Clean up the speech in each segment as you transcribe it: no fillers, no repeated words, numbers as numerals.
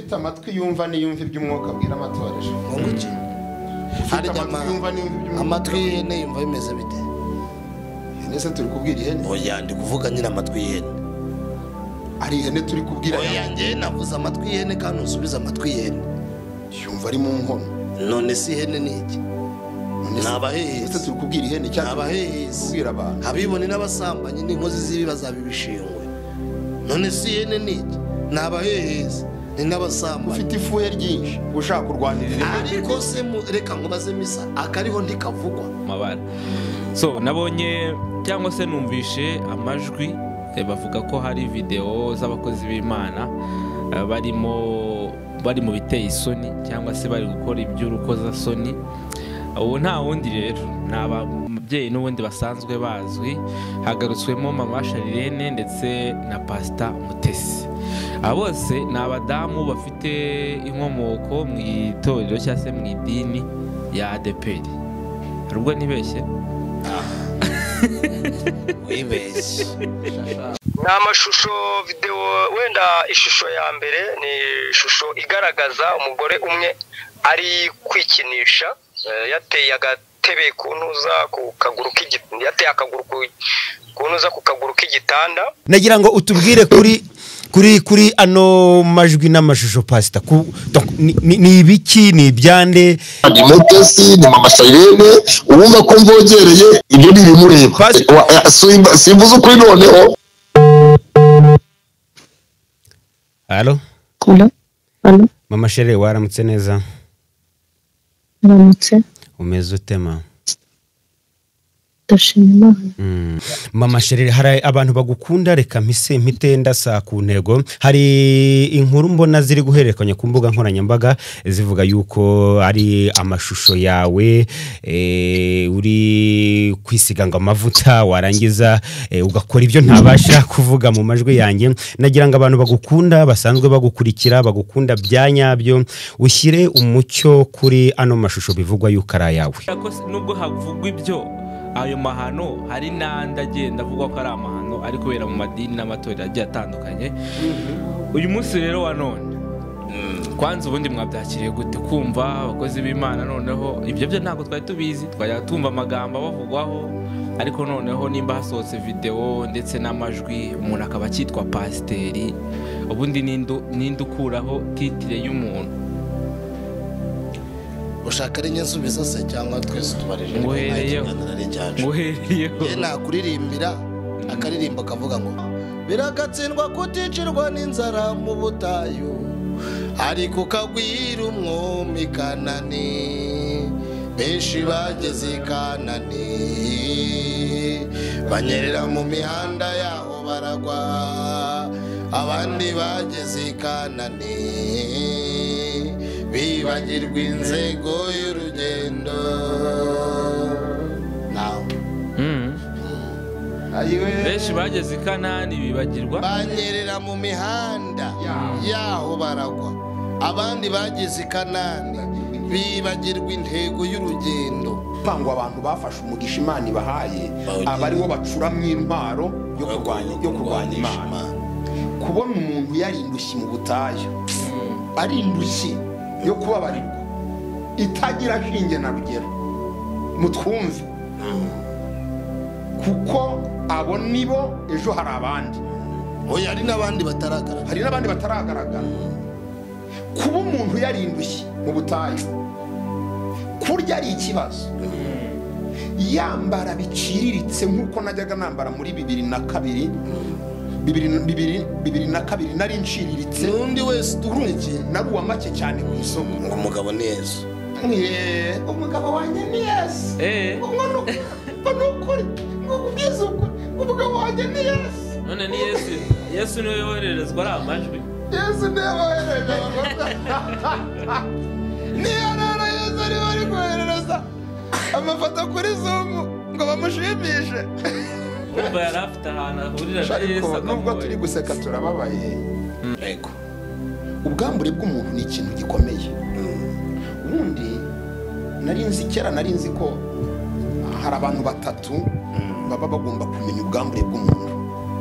amatwi yumva niyumva iby'umwuka abwira amatorero ngo iki hari amatwi y'ihene yumva bimeze bite? ihene se turi kubwira ihene? Oya ndi kuvuga nyine amatwi y'ihene. Ari ihene turi kubwira? Oya njye navuze amatwi y'ihene kandi usubiza amatwi y'ihene. Yumva ari mu nkono. None si ihene ni iki? Nabaheze turi kubwira ihene cyane nabaheze kubwira abantu abibone n'abasambanyi n'inkozi z'ibi bazabibishingwe. None si ihene ni iki? Nabaheze ni n'abasambanyi ufite ifuhe ryinshi ushaka kurwanirira ariko se reka ngo baze misa akariho ntikavugwa mabara. So nabonye cyangwa se numvishe amajwi bavuga ko hari video z'abakozi b'Imana bari mu biteye isoni cyangwa se bari gukora iby'urukoza soni. Ubu nta wundi rero n'ababyeyi n'ubundi basanzwe bazwi, hagarutswemo Mama Sharirene ndetse na Pastor Mutesi. Bose ni abadamu bafite inkomoko mu itorero cyangwa se mu idini ya ADEPR. Hari ubwo nibeshye? wibeshye. Ni amashusho video, wenda ishusho ya mbere ni ishusho igaragaza umugore umwe ari kwikinisha, yateye agatebe kuntuza ku kaguru k'igitanda, yateye akaguru kuntuza ku kaguru k'igitanda. Nagira ngo utubwire kuri ano majwi n'amashusho Pastor ni ibiki, ni ibyande? Ni Mutesi, ni Mama Sharirene, urumva ko mvogereye ibyo bimureba. Simvuze ukuri noneho. Allo? Allo? Mama Sharirene waramutse neza? Waramutse. Umeze utema? Ndashima. Mama Sharirene, hari abantu bagukunda, reka mpite ndasa ku ntego. Hari inkuru mbona ziri guhererekanya ku mbuga nkoranyambaga zivuga yuko ari amashusho yawe uri kwisiga ngo amavuta warangiza ugakora ibyo ntabasha kuvuga mu majwi yanjye. Nagira ngo abantu bagukunda, basanzwe bagukurikira, bagukunda byanyabyo, ushyire umucyo kuri ano mashusho bivugwa yuko ari ayawe. Nubwo havugwa ibyo ayo mahano, hari n'andi agenda avuga ko ari amahano ari kubera mu madini n'amatorero agiye atandukanye. Uyu munsi rero wa none kwanza ubundi mwabyakiriye gute kumva abakozi b'Imana noneho ibyo byo ntabwo twari tubizi, twajya tumva amagambo bavugwaho, ariko noneho nimba hasohotse video ndetse n'amajwi umuntu akaba cyitwa pasiteri, ubundi ninde ukuraho titire y'umuntu? Ushaka ari nsubiza se cyangwa twese tubarije? Nguhereyeho nakuririmbira akaririmba akavuga ngo biragatsindwa kuticirwa n'inzara mu butayu, ariko kagwira umwami Kanani. Benshi bageze Kanani banyerera mu mihanda yaho baragwa, abandi bageze Kanani bibagirwa inzego y'urugendo. Benshi bageze Kanani bibagirwa, banyerera mu mihanda yaho baragwa, abandi bageze Kanani bibagirwa intego y'urugendo. Pangwa abantu bafashe umugisha Imana ibahaye, abari bo bacuramwe intwaro yo kurwanya Imana. Kubona umuntu yarindushye mu butayu, ari indushye yo kubabarirwa itagira shinge na rugero, mutwumve, kuko abo nibo ejo hari abandi. Oya hari n'abandi bataragaragara. Kuba umuntu yarindushye mu butayu, kurya ari ikibazo. Yambara biciriritse nk'uko najyaga nambara muri 2002 nari nciriritse. Nundi wese dukurikiye nari uwa make cyane ku isoko. Ngo umugabo ni Yesu. Umugabo wanjye ni Yesu. Nukuri ngubwiza uko umugabo wanjye ni Yesu. None ni Yesu niwe yohererezwa ari amajwi. Yesu niwe yohererezwa. Niyo Yesu ari bari koherereza amafoto kuri Zoom ngo bamushimishe. Umva yari afite ahantu ahurira na Yesu. Nubwo turi guseka turababaye. Yego. Ubwambure bw'umuntu ni ikintu gikomeye. Ubundi nari nzi ko hari abantu batatu baba bagomba kumenya ubwambure bw'umuntu.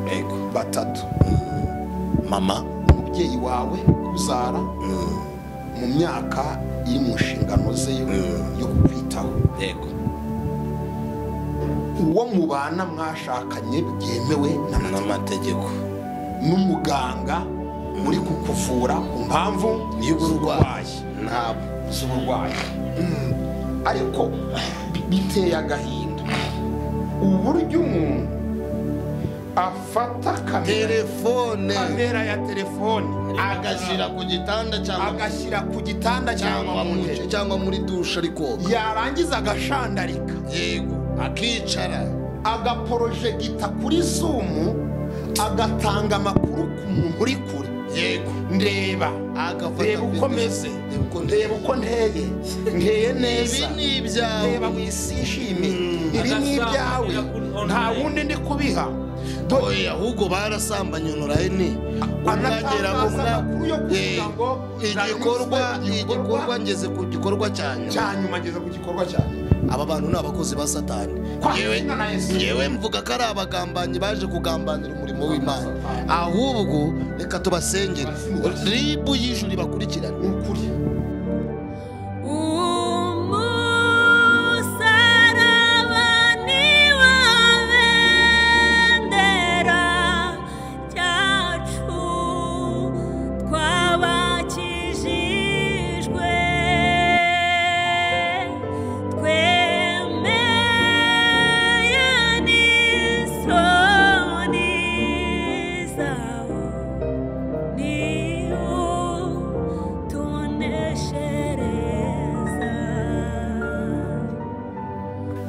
Yego. Batatu. Mama, umubyeyi wawe, kubyara mu myaka iri mu nshingano ze yo kukwitaho. yego uwo mubana mwashakanye byemewe n'amategeko n'umuganga uri kukuvura ku mpamvu y'uburwayi ntabwo z'uburwayi. ariko biteye agahinda uburyo umuntu afata kamera ya telefone agashyira ku gitanda cyangwa muri dushe ariko yarangiza agashandarika, yego akicara agaporojegita kuri zumu, agatanga amakuru ku muntu uri kure. yego ndeba uko meze, ndeba uko nteye neza, ibi ni ibyawe, ndeba wisishime, ibi ni ibyawe, nta wundi ndi kubiha. oya ahubwo barasambanye Noheli unagera mu igikorwa ngeze ku gikorwa cyanyuma ngeze ku gikorwa cyane. aba bantu ni abakozi ba Satani. yewe mvuga ko ari abagambanyi baje kugambanira umurimo w'Imana. ahubwo reka tubasengere ribu y'ijuru bakurikirane ukuri.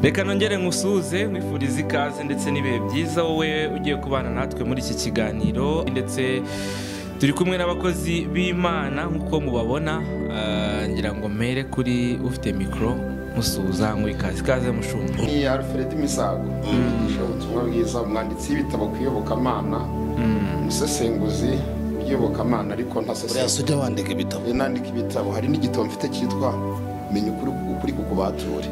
reka nongere nkusuze mwifuriza ikaze ndetse n'ibihe byiza wowe ugiye kubana natwe muri iki kiganiro, ndetse turi kumwe n'abakozi b'Imana nk'uko mubabona. ngira ngo mpere kuri ufite mikoro musuza ikaze mushumba. ni Alfred Misago, ubutumwa bwiza, umwanditsi w'ibitabo ku iyobokamana, umusesenguzi w'iyobokamana, ariko ujya wandika ibitabo. nandika ibitabo, hari n'igitabo mfite cyitwa menya ukuri kukubature.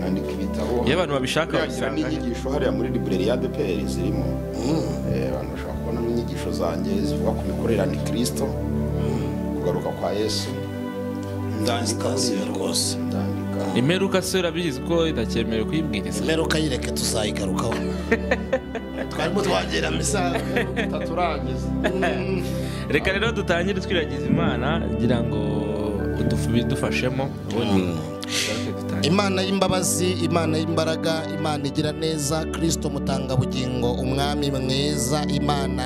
nandika ibitabo iyo abantu babishaka basanga n'inyigisho hariya muri librairie ya DPR zirimo. abantu bashaka kubona n'inyigisho zanjye zivuga ku mikorera ni Kristo, kugaruka kwa Yesu. ndandika rwose. imperuka se urabizi ko idacyemerewe kuyibwiriza. imperuka yireke tuzayigarukaho. twarimo twagera Misago taturangiza. reka rero dutangire twiragiza Imana ngira ngo bidufashemo. Imana y'imbabazi, Imana y'imbaraga, Imana igira neza, Kristo mutanga bugingo, umwami mwiza, Imana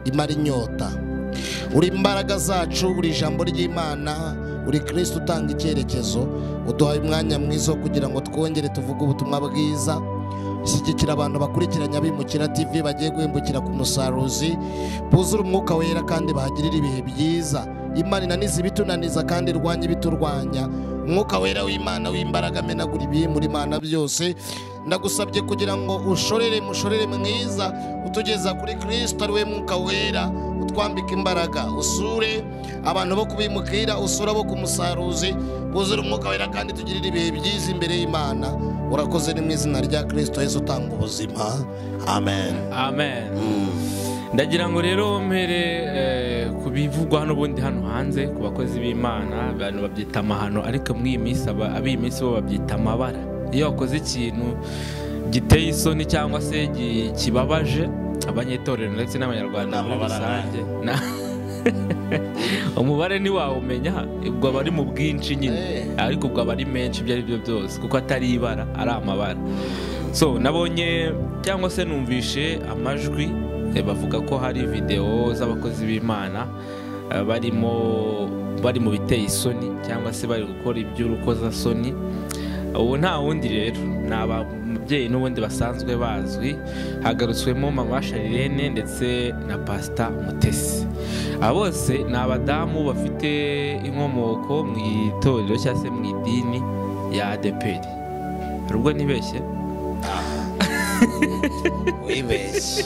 imara inyota. uri imbaraga zacu, uri ijambo ry'Imana, uri Kristo utanga icyerekezo. uduhaye umwanya mwiza kugira ngo twongere tuvuge ubutumwa bwiza. shyigikira abantu bakurikiranya Abimukira TV bagiye guhimbukira ku musaruzi, buzure umwuka wera kandi bahagirire ibihe byiza. Imana inaniza ibitunaniza kandi irwanya ibiturwanya. umwuka wera w'Imana w'imbaraga amenagura ibiri Imana byose. ndagusabye kugira ngo mushorere mwiza utugeza kuri Kristo ari we mwuka wera, utwambika imbaraga. usure abantu bo kubimukira, usura bo ku musaruzi, buzure umwuka wera kandi tugirire ibihe byiza imbere y'Imana. urakoze ni mu izina rya Kristo Yesu utanga ubuzima. Amen. ndagira ngo rero mpere ku bivugwa hano ubundi hano hanze ku bakozi b'Imana. abantu babyita amahano, ariko muri iyi minsi ab'iyi minsi bo babyita amabara. iyo wakoze ikintu giteye isoni cyangwa se kibabaje abanyetorero ndetse n'abanyarwanda muri rusange, umubare ntiwawumenya, ubwo aba ari mu bwinshi nyine, ariko ubwo aba ari menshi ibyo ari byo byose, kuko atari ibara, ari amabara. so nabonye cyangwa se numvishe amajwi bavuga ko hari video z'abakozi b'Imana bari mu biteye isoni cyangwa se bari gukora iby'urukozasoni. ubu nta wundi rero, ni ababyeyi n'ubundi basanzwe bazwi. hagarutswemo mama Sharirene ndetse na Pastor Mutesi. aba bose ni abadamu bafite inkomoko mu itorero cyangwa se mu idini ya ADPR. hari ubwo nibeshye? wibeshye.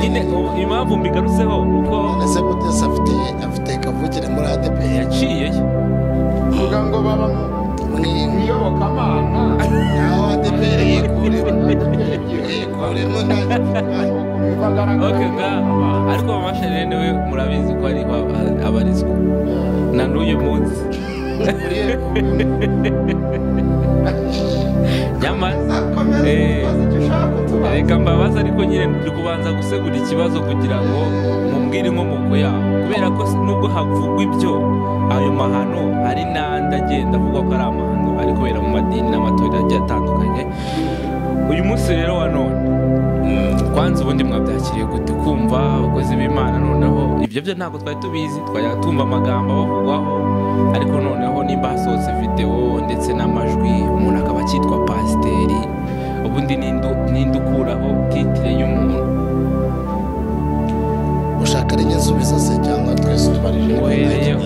nyine impamvu mbigarutseho nuko ese Mutesi afite kavukire muri ADPR. yaciyeyo kuvuga ngo baba mu iyobokamana, naho ADPR yikuremo ariko mama Sharene we murabizi ko ari abarizwa na n'uyu munsi reka mbabaza ariko nyine turi kubanza gusegura ikibazo kugira ngo mumbwire inkomoko yaho kubera ko nubwo havugwa ibyo ayo mahano hari n'andi agenda avugwa ko ari amahano ari kubera mu madini n'amatorero agiye atandukanye. Uyu munsi rero wa none kwanza ubundi mwabyakiriye gute kumva abakozi b'Imana noneho ibyo byo ntabwo twari tubizi twajya tumva amagambo bavugwaho ariko noneho nimba hasohotse video ndetse n'amajwi umuntu akaba cyitwa pasiteri ubundi ninde ukuraho titire y'umuntu ushaka rinyezubiza se cyangwa twese tubarije muhereyeho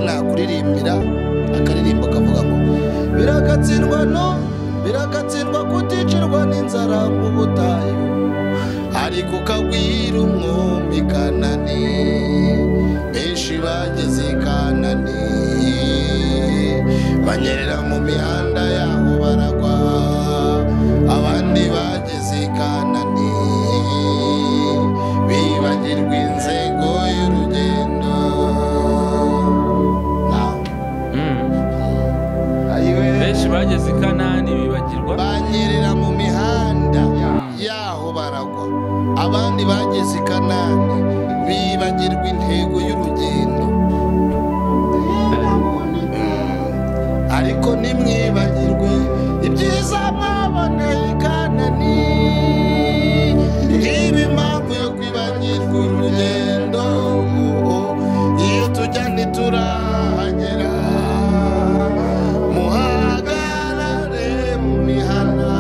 nakuririmbira akaririmbo kavuga ngo biragatsindwa kuticirwa n'inzara mu butayu ariko kagwira umwumbi Kanani benshi bageze i Kanani banyerera mu mihanda yaho baragwa abandi bageze i Kanani bibagirwa inzego y'urugendo. benshi bageze i Kanani bibagirwa banyerera mu mihanda yaho baragwa abandi bageze i Kanani bibagirwa intego y'urugendo. Ariko nimwibagirwe ibyiza mwaboneye i Kanani ngibi impamvu yo kwibagirwa urugendo iyo tujya ntiturahagera muhagarare mu mihana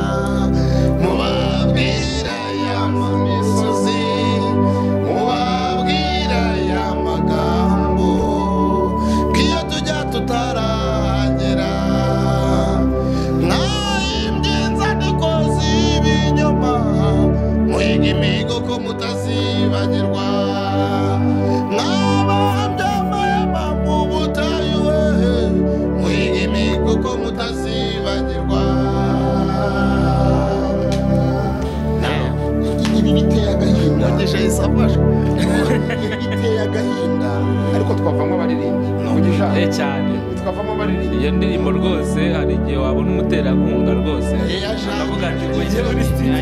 mubabwira ya misozi mubabwira ya magambo k'iyo tujya tutarahagera mwahimbye inzandiko z'ibinyoma muhiga imihigo ko mutazibagirwa mwabambye amahema mu butayu we muhiga imihigo ko mutazibagirwa. ibi biteye agahinda Mugisha yisafashwe ibi biteye agahinda ariko twavamo abaririmbyi Mugisha cyane twavamo abaririmbyi iyo ndirimbo rwose hari igihe wabona umuterankunga rwose akavuga ati ngo njye muri studio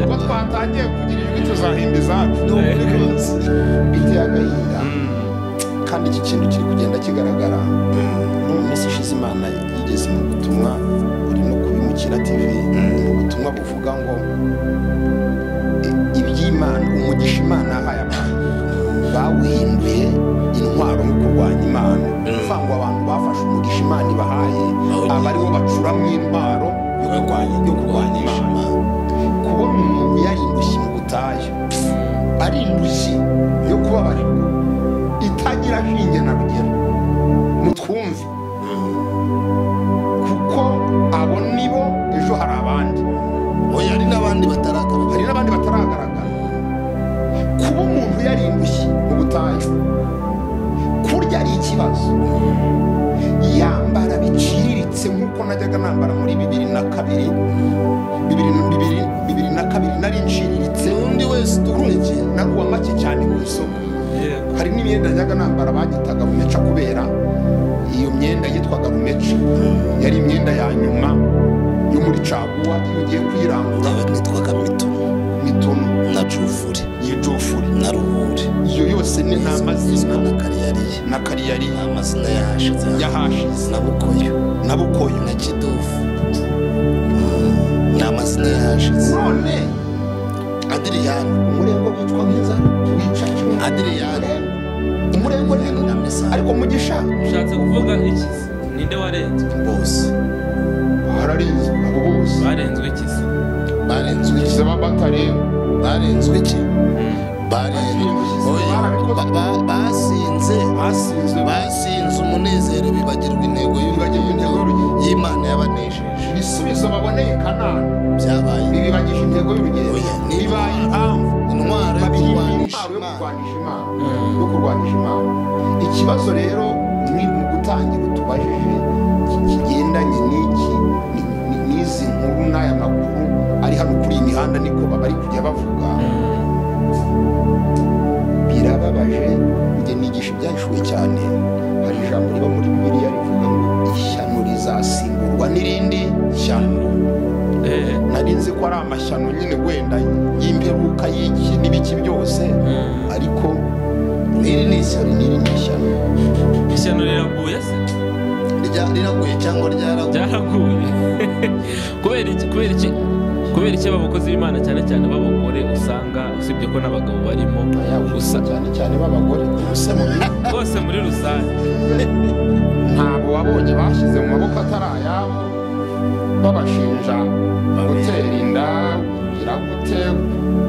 ubwo twatangiye kugira ijwi tuzahimba izacu biteye agahinda kandi iki kintu kiri kugenda kigaragara no mu minsi ishize Imana yigeze mu butumwa buri no kubimukira TV mu butumwa buvuga ngo iby'Imana umugisha Imana yahaye abantu bawuhinduye intwaro yo kurwanya Imana bivuga ngo abantu bafashe umugisha Imana ibahaye aba aribo bacuramo intwaro yo kurwanya Imana. Kubona umuntu yarindushye mu butayu ari indushyi yo kubabarirwa itagira shinge na rugero mutwumve kuko abo nibo ejo hari abandi oya hari n'abandi bataragaragara kuba umuntu yarindushye mu butayu kurya ari ikibazo yambara biciriritse nk'uko najyaga nambara muri 2002 nari nciriritse undi wese dukurikije nakuwa make cyane ku isoko hari n'imyenda najyaga nambara bagitaga rumeca kubera iyo myenda yitwaga rumeca yari imyenda ya nyuma yo muri caguwa iyo ugiye kwirangura nitwaga mituno na jufuri na ruhuri iyo yose ni n'amazina na kariyari amazina yahashize na bukoyo na kidufu ni amazina yahashize none Adiriyani umurego witwa mwiza wica Adiriyani umurego ni na Misa ariko Mugisha ushatse kuvuga iki ninde warenzwe bose hararinzwe abo bose barenzwe iki barenzwe iki batareba barenzwe iki basinze umunezero bibagirwa intego y'Imana yabanesheje ibisubizo baboneye i Kanani byabaye bibagije intego y'urugendo bibaye impamvu intwaro yo kurwanisha Imana. Ikibazo rero ni mu gutangira tubajije kigendanye n'izi nkuru n'aya makuru ari hano kuri iyi mihanda niko bari kujya bavuga. Birababaje, njye nigisha ibyahishuwe cyane. Hari ijambo riba muri Bibiliya rivuga ngo ishyano rizasimburwa n'irindi shyano. Nari nzi ko ari amashyano nyine wenda y'imperuka y'iki n'ibiki byose, ariko iri ni ishyano. Ishyano riraguye se? Riraguye cyangwa ryaraguye? kubera iki abakozi b'Imana cyane cyane b'abagore usanga, usibye ko n'abagabo barimo, gusa cyane b'abagore bose muri rusange, ntabwo wabonye bashyize mu maboko atari ayabo, babashinja gutera inda, kugira gute,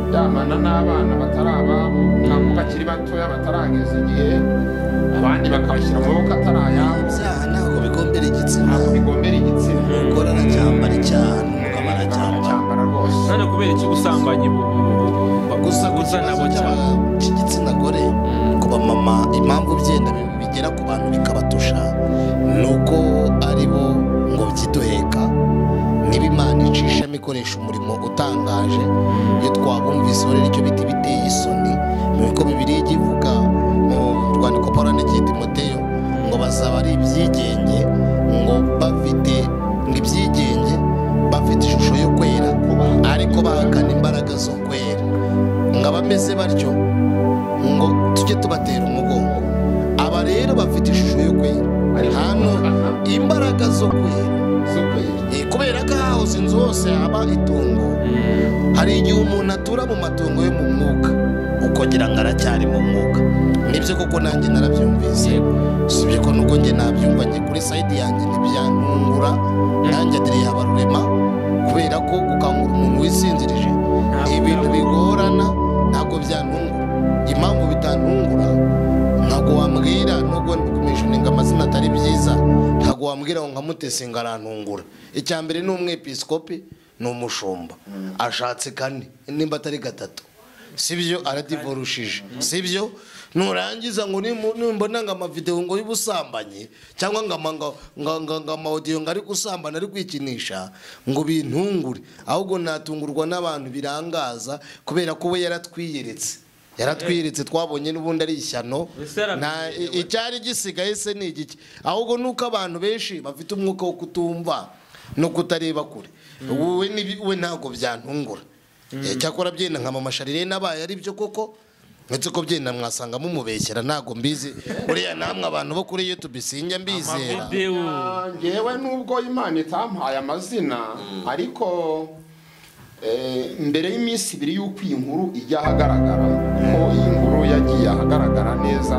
kuryamana n'abana batari ababo, ntabwo bakiri batoya batarageza igihe, abandi bakabashyira mu maboko atari ayabo. Ntabwo bigombera igitsina, umugore aracyambara cyane, umugabo aracyambara rwose. none kubera iki ubusambanyi gusa nabo cy'igitsina gore ku bamama, impamvu byenda bigera ku bantu bikabatusha nuko ari bo ngo byiduheka. niba Imana icishamo ikoresha umurimo utangaje, iyo twabumvise rero icyo biti biteye isoni, nuko Bibiliya ivuga mu rwandiko Pawulo yandikiye Timoteyo ngo bazaba ari ibyigenge, ngo bafite ibyigenge, bafite ishusho yo kwera ariko bahakana imbaraga zo kwera. ngo abameze batyo ngo tujye tubatera umugongo. Aba rero bafite ishusho yo kwera, hano imbaraga zo kwera, kubera ko ahahoze inzu hose haba itungo. Hari igihe umuntu atura mu matungo yo mu mwuka ukogira ngo aracyari mu mwuka. Nibyo koko nanjye narabyumvise, usibye ko nuko njye nabyumvanye kuri sayidi yanjye ntibyantungura, nanjye adiriye abarurema, kubera ko gukangura umuntu wisinzirije ibintu bigorana, ntabwo byantungura. Impamvu bitantungura, ntabwo wambwira, nubwo kumishoninga amazina atari byiza, ntabwo wambwira ngo nkamutese ngo arantungura. Icya mbere ni umwepiskopi, ni umushumba, ashatse kane nimba atari gatatu, sibyo? Aradivorushije, sibyo? Nurangiza ngo nimbona ngo amavideo ngo y'ubusambanyi cyangwa ngo amaudio ngo ari gusambana ari kwikinisha ngo bintungure, ahubwo natungurwa n'abantu birangaza, kubera ko we yaratwiyeretse twabonye n'ubundi ari ishyano. Icyari gisigaye se ni igiki? Ahubwo nuko abantu benshi bafite umwuka wo kutumva no kutareba kure. we ntabwo byantungura. Cyakora byenda nka mama Sharire nabaye ari byo koko, ndetse ko byenda mwasanga mumubeshyera, ntabwo mbizi. Buriya namwe abantu bo kuri YouTube sinjya mbizera. Ngewe nubwo Imana itampaye amazina, ariko mbere y'iminsi 2 y'uko iyi nkuru ijya ahagaragara, ko iyi nkuru yagiye ahagaragara neza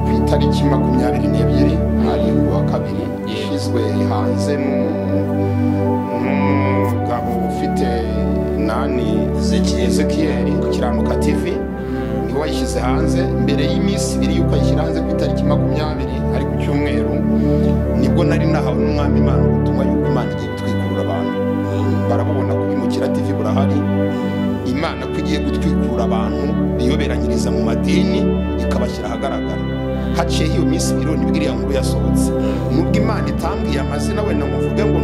ku itariki 22 hari uwa kabiri, ishyizwe hanze n'umugabo ufite Ezekiel Kiranuka TV, niwe wayishyize hanze. Mbere y'iminsi 2 y'uko ayishyira hanze ku itariki 20 ari ku cyumweru, nibwo nari nahawe n'Umwami Imana ubutumwa y'uko Imana igiye gutwikurura abantu. Barabubona kuri Mukira TV burahari, Imana ko igiye gutwikurura abantu biyoberanyiriza mu madini ikabashyira ahagaragara. Haciye iyo minsi 2 nibwo iriya nkuru yasohotse. Nubwo Imana itambwiye amazina wenda muvuge ngo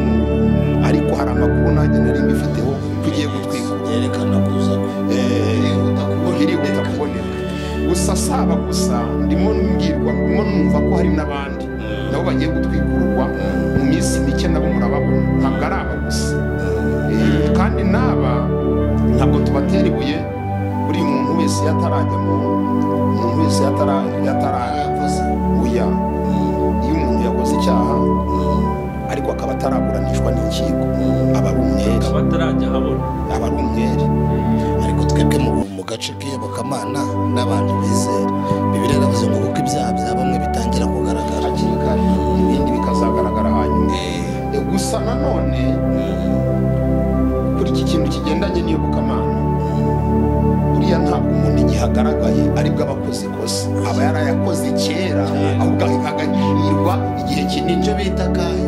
ariko hari amakuru nanjye nari mbifiteho kugiye gutwikura, yerekana kuza irihuta kuboneka. Gusa saba gusa ndimo numva ko hari n'abandi nabo bagiye gutwikurwa mu minsi mike, nabo murababona, ntabwo ari aba gusa. Kandi naba ntabwo tubatera ibuye, buri muntu wese yatarajya umuntu wese yatarakoze uya. Iyo umuntu yakoze icyaha ariko akaba ataraburanishwa n'inkiko, aba ari umwere, akaba atarajya habona, aba ari umwere. Ariko twebwe mu gace k'iyobokamana n'abantu bizera, Bibiliya iravuze ngo kuko ibyaha bya bamwe bitangira kugaragara hakiri kare, ibindi bikazagaragara hanyuma. Gusa nanone kuri iki kintu kigendanye n'iyobokamana, buriya ntabwo umuntu igihagaragaye aribwo abakoze ikosa, aba yarayakoze kera, ahubwo agahirwa igihe kinini. Icyo bita kahe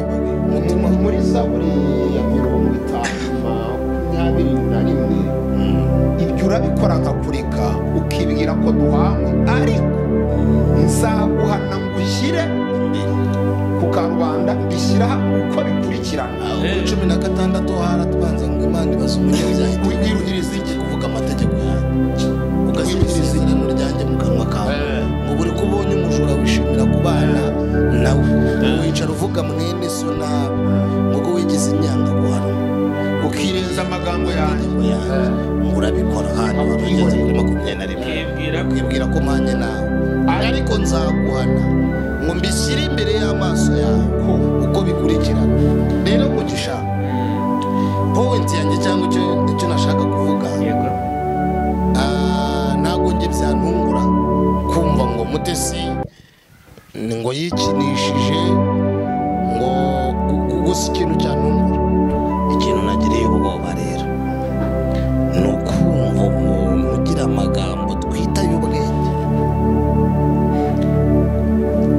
muri Zaburi ya 51, ibyo urabikora nkakureka ukibwira ko duhamwe, ariko nzaguhana ngo ushyire ku karubanda, bishyira uko bikurikirana. 16 haratubanza ngo Imana wibaza umunyabyaha wiruhiriza iki kuvuga amategeko yanjye ugasiga isezerano ryanjye mu kanwa kawe ngo buri ko ubonye umujura wishimira kubana nawe wicara uvuga mwene so nabi ngo wigize inyanga guhana ukirenza amagambo yanjye ngo urabikora hano abageze kuri 21 kwibwira ko mpanye nawe ariko nzaguhana ngo mbishyire imbere y'amaso yawe uko bikurikirana rero mugisha point yanjye cyangwa icyo nashaka kuvuga ntabwo njye byantungura kumva ngo Mutesi ngo yikinishije ngo gusa ikintu cyantungura ikintu nagiriye ubwoba rero ni ukumva umuntu ugira amagambo twita y'ubwenge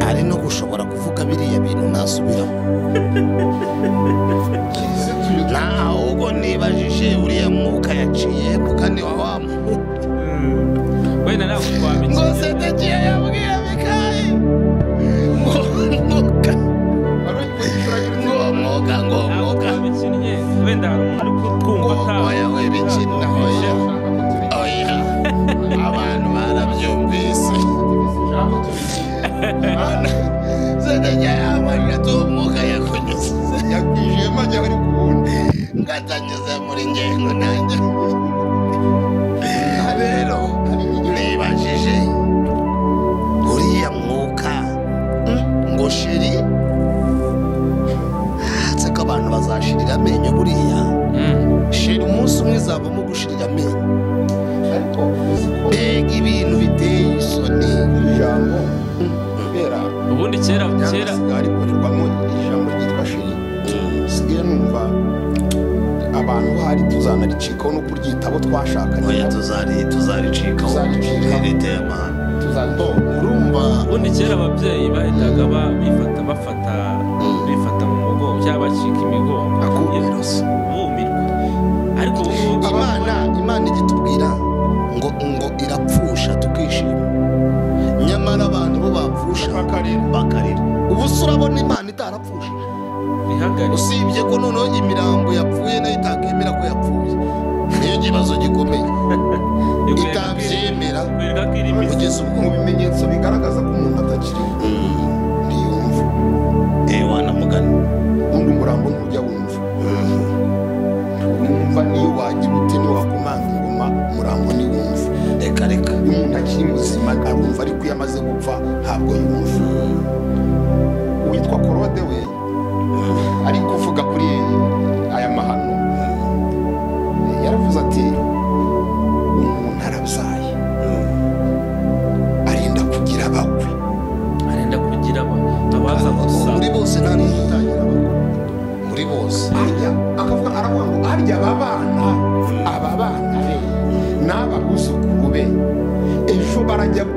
ari no gushobora kuvuga biriya bintu ntasubiramo ahubwo nibajije uriya mwuka yaciye mukandi wa wamu wenda nawe twamenye ngo Sedekiya yabwiye Mikayi ngo mwuka wenda hari umuntu uri kutwumva oya we bikina oya abantu barabyumvise Sedekiya yabanje umwuka yakunyuze yakwije majya bari kubundi ngatanyuze muri ngengo nanjye rero nibajije uriya mwuka ngo shiri hatse ko abantu bazashirira amenyo buriya shiri umunsi umwe zavamo gushirira amenyo ariko mbega ibintu biteye isoni ijambo kubera ubundi kera rikorerwamo ijambo ryitwa shiri sigaye numva abantu hari tuzanaricikaho no kuryita abo twashakanye oya tuzaricikaho riteye amahane urumva ubundi kera ababyeyi bahitaga bifata mu mugongo cyangwa bacika imigongo akumirosa bumirwa ariko imana igitubwira ngo irapfusha tukishima nyamara abantu bo bapfusha bakarira ubu se urabona imana itarapfushije usibye ko noneho imirambo yapfuye nayo itakemera ko yapfuye niyo kibazo gikomeye itabyemera kugeza ubwo mu bimenyetso bigaragaza ko umuntu atakiri ntiyumva wanamugana undi umurambo ntujya wumva wumva niyo wagira ute niyo wakomanga ingoma umurambo ntiwumva reka iyo umuntu akiri muzima arumva ariko iyo amaze gupfa ntabwo yumva uwitwa Korode we ari kuvuga kuri aya mahano yaravuze ati umuntu arabyaye arenda kugira abakwe abaza gusa muri bose nta n'umwe utangira abakwe muri bose akavuga aravuga ngo arya aba bana be n'ababuzukuru be ejo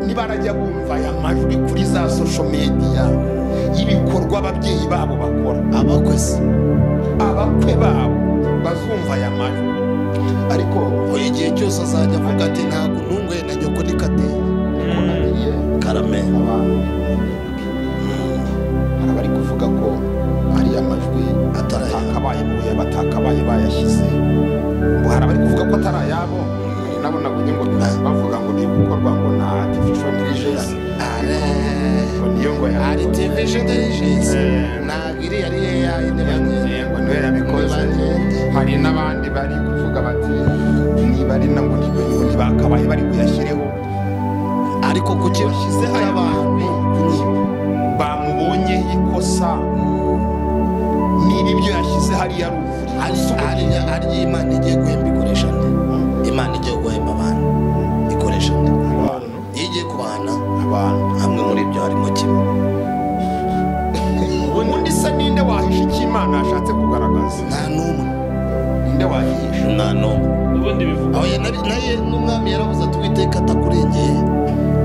nibarajya bumva aya majwi kuri za social media y'ibikorwa ababyeyi babo bakora abakwe babo bazumva aya majwi ariko igihe cyose azajya avuga ati ntabwo ntunguye na nyoko nikateye karame bari kuvuga ko ariya majwi batakabaye bayashyize ngo hari abari kuvuga ko atari ayabo nabo nabonye ngo bavuga ngo ni gukorwa ngo na artificial intelligence niyo ngo artificial intelligence ntabwo iri yari AI ngo niyo yabikoze hari n'abandi bari kuvuga bati niba ari nabwo ntibakabaye bari kuyashyireho ariko kuki bashyizeho abantu bamubonye ikosa niba ibyo yashyize hariya ari Imana igiye guhemba ikoresha nde Imana igiye guhemba abantu ikoresha nde iyo igiye kubana abantu hamwe muri ibyo harimo kimwe ubundi se ninde wahisha icyo Imana yashatse kugaragaza nta n'umwe ninde wahisha nta n'umwe ubundi bivuga aho naye n'umwami yaravuze ati Uwiteka atakurengeye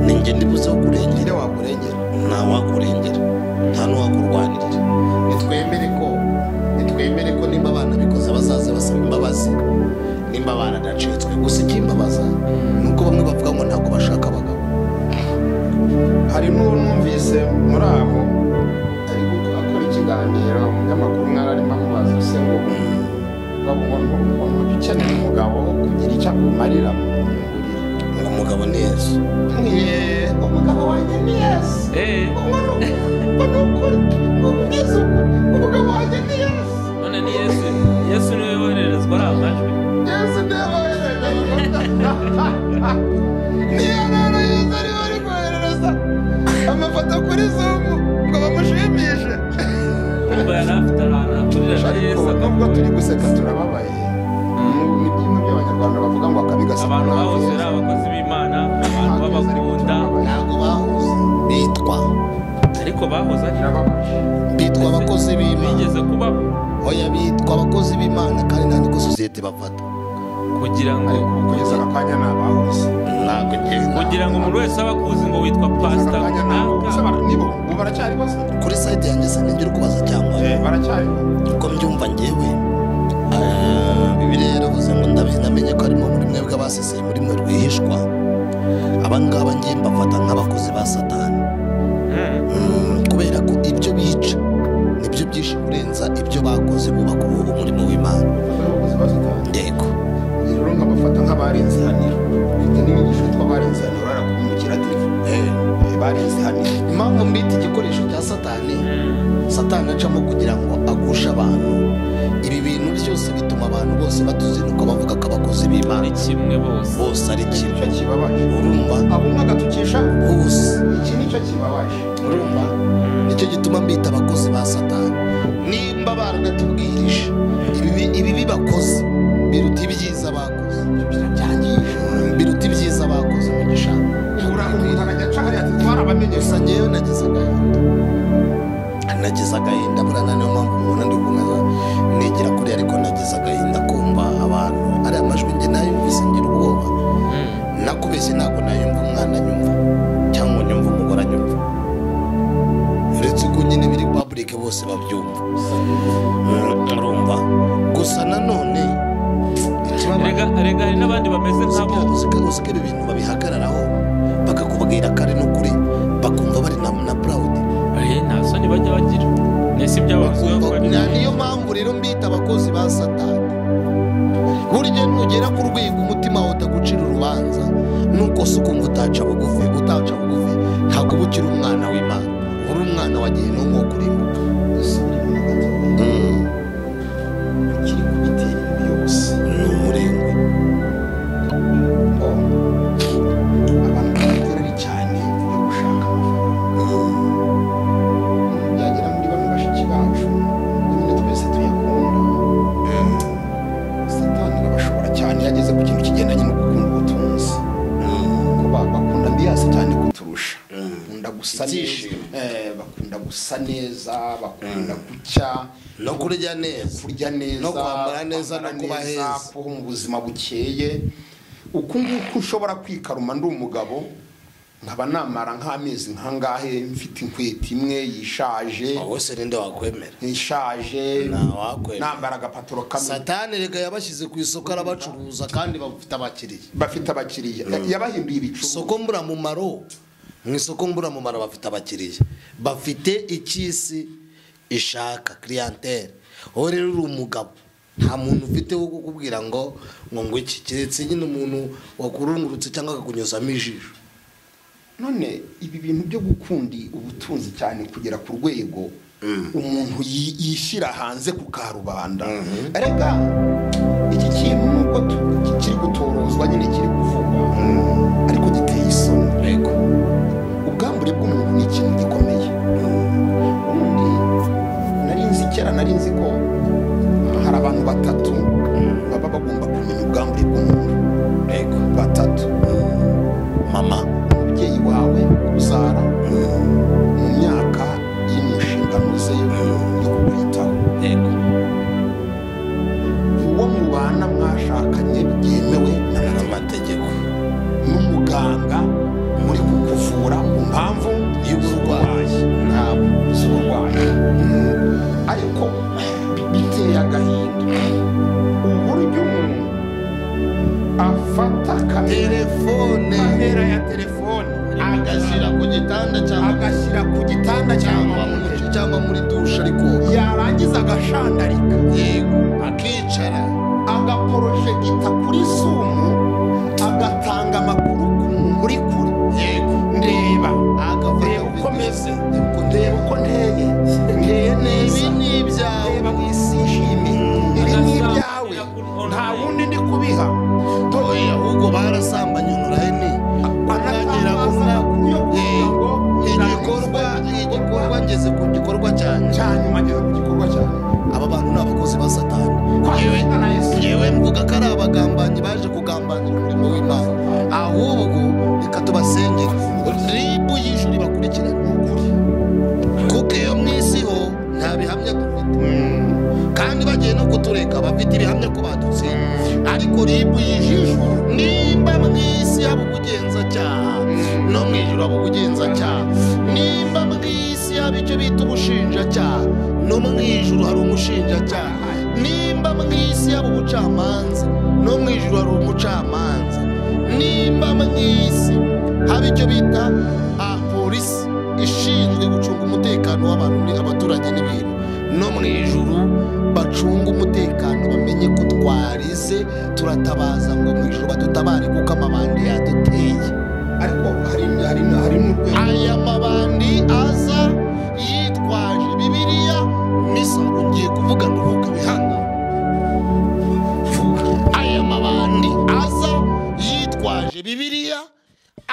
ninjye ndibuze kurengera ninde wakurengera nta wakurengera nta n'uwakurwanirira nitwemere ko nimba abana bikoze bazaze basaba imbabazi nimba abana adacitswe gusa ikimbabaza ni uko bamwe bavuga ngo ntabwo bashaka abagabo hari n'uwo numvise muri abo ari akora ikiganiro umunyamakuru mwari arimo amubaza se ngo ngo ukeneye umugabo kugira icyo akumarira mu ngo umugabo ni Yesu. umugabo wanjye ni Yesu. umugabo wanjye ni Yesu. none ni Yesu niwe wohererezwa ari amajwi. Yesu niwe wohererezwa. niyo rero Yesu ariwe ari koherereza amafoto kuri Zoom ngo bamushimishe. Umva yari afite ahantu akurira na Yesu. nubwo turi guseka turababaye. ni byinshi by'abanyarwanda bavuga ngo akabi gasa. abantu bahoze ari abakozi b'Imana, abantu b'abakunda, Ntabwo bahoze bitwa. ariko bahoze ari Bitwa abakozi b'Imana. bigeze kubaho Oya bitwa abakozi b'Imana kandi nta niko sosiyete bafata. kugira ngo kugeza aka kanya ni abahoze. Ntabwo ngenda. kugira ngo umuntu wese aba akuzi ngo witwa pastor nibo ubu baracyari bose. Kuri site yanjye se ngira kubaza cyangwa baracyari uko mbyumva njyewe. Bibiliya yaravuze ngo ndamenye ko harimo muri mwebwe abaseseye muri mwe rwihishwa. Abangaba ngiye mbafata nk'abakozi ba Satani. Kubera ko ibyo bica nibyo byinshi kurenza ibyo bakoze bubaka umurimo w'Imana. Ndego rero nkabafata nk'abarenze haniro. Mfite n'inyigisho yitwa barenze haniro arakumukira telefone. barenze haniro. impamvu mbita igikoresho cya Satani, Satani acamo kugira ngo agushe abantu. Ibi bintu byose bituma abantu bose batuzinuka bavuga ko abakozi b'Imana ari kimwe bose ari kimwe. icyo kibabaje. Urumva abumwe agatukisha bose. iki nicyo kibabaje. Urumva nicyo gituma mbita abakozi ba Satani. Nimba baragatubwirije ibi bakoze biruta ibyiza bakoze. Biruta ibyiza bakoze mu gishanga. umuntu arajya hariya ati twarabamenye. Gusa njyewe nagize agahinda burana niyo mpamvu umuntu ndi kumeza nigira kuri, ariko nagize agahinda kumva abantu ari amajwi njye nayumvise ngira ubwoba. Nakubeshye ntabwo nayumva umwana nyumva cyangwa nyumva umugore anyumva, uretse ko nyine biri public bose babyumva. Urumva gusa nanone rega hari n'abandi bameze nk'abo uzike ibi bintu babihagararaho bakakubwira kare n'ukuri bakumva bari na proud. nta soni bajya bagira nese iby'abazungu. Niyo mpamvu rero mbita abakozi ba Satani. Burya nugera ku rwego umutima wawe utagucira urubanza nuko se ukumva utaca bugufi ntabwo uba ukiri umwana w'Imana, uri umwana wagiye n'umwo kurimbuka. kiri kubitera ibi yose Ni umurengwe. abantu baraterari cyane yo gushaka byagera muri bamwe bashiki bacu nyine twese tuyakunda. Satani arabashobora cyane yageze ku kintu kigendanye no gukunda ubutunzi. ko bakunda mbiyase cyane kuturusha. bakunda gusa neza, bakunda gusa neza, bakunda gucya no kurya neza no kwambara neza no kuba heza, kuba mu buzima bukeye. uku nguku ushobora kwikaruma ndi umugabo nkaba namara nk'amezi nkangahe mfite inkweto imwe yishaje. wowe se ninde wakwemera? ishaje wakwemera. nambara agapaturo kamwe. Satani rega yabashyize ku isoko arabacuruza kandi bafite abakiriya. yabahinduye ibicuruzwa. isoko mburamumaro. Mu isoko mburamumaro bafite abakiriya, bafite icy'isi ishaka clientele. wowe rero uri umugabo nta muntu ufite wo kukubwira ngo iki, keretse nyine umuntu wakurungurutse cyangwa akakunyuzamo ijisho. none ibi bintu byo gukunda ubutunzi cyane kugera ku rwego umuntu yishyira hanze ku karubanda. Erega iki kintu nuko kiri gutorozwa nyine kiri kuvugwa, ariko giteye isoni. Yego ubwambure bw'umuntu ni ikintu gikomeye. ubundi nari nzi ko hari abantu batatu baba bagomba kumenya ubwambure bw'umuntu. yego batatu: mama, umubyeyi wawe uzara mu myaka iri mu nshingano ze yo kukwitaho, uwo mubana mwashakanye byemewe n'amategeko, n'umuganga muri kukuvura ku mpamvu y'uburwayi ntabwo z'uburwayi. ariko biteye agahinda uburyo umuntu afata telefone, kamera ya telefone agashyira ku gitanda cyangwa muri dushe, ariko yarangiza agashandarika yego akicara agaporojegita kuri sumu agatanga amakuru ku muntu uri kure. Ndeba uko meze, ndeba uko nteye neza, ibi ni ibyawe, ndeba wisishime, ibi ni ibyawe, nta wundi ndi kubiha. oya ahubwo barasambanye urahene anagera igikorwa ngeze ku gikorwa cyanyuma, ngeze ku gikorwa cyane. aba bantu ni abakozi ba Satani. yewe mvuga ko ari abagambanyi baje kugambanira umurimo w'Imana. ahubwo reka tubasengere, ribu y'ijuru ibakurikirane ukuri, kuko iyo mu isi ho nta bihamya dufite, kandi bagiye no kutureka bafite ibihamya ko badutsinze. ariko ribu y'ijuru nimba mu isi haba ubugenzacyaha, no mu ijuru haba ubugenzacyaha. nimba mu isi haba icyo bita ubushinjacyaha, no mu ijuru hari umushinjacyaha. nimba mu isi haba ubucamanza, no mu ijuru hari umucamanza. nimba mu isi haba icyo bita polisi ishinzwe gucunga umutekano w'abantu n'abaturage n'ibintu, no mu ijuru bacunga umutekano, bamenye ko twarize turatabaza ngo mu ijuru badutabare kuko amabandi yaduteye. ariko hari aya mabandi aza yitwaje Bibiliya, misa ngiye kuvuga ntuvuga bihanga. aya mabandi aza yitwaje Bibiliya,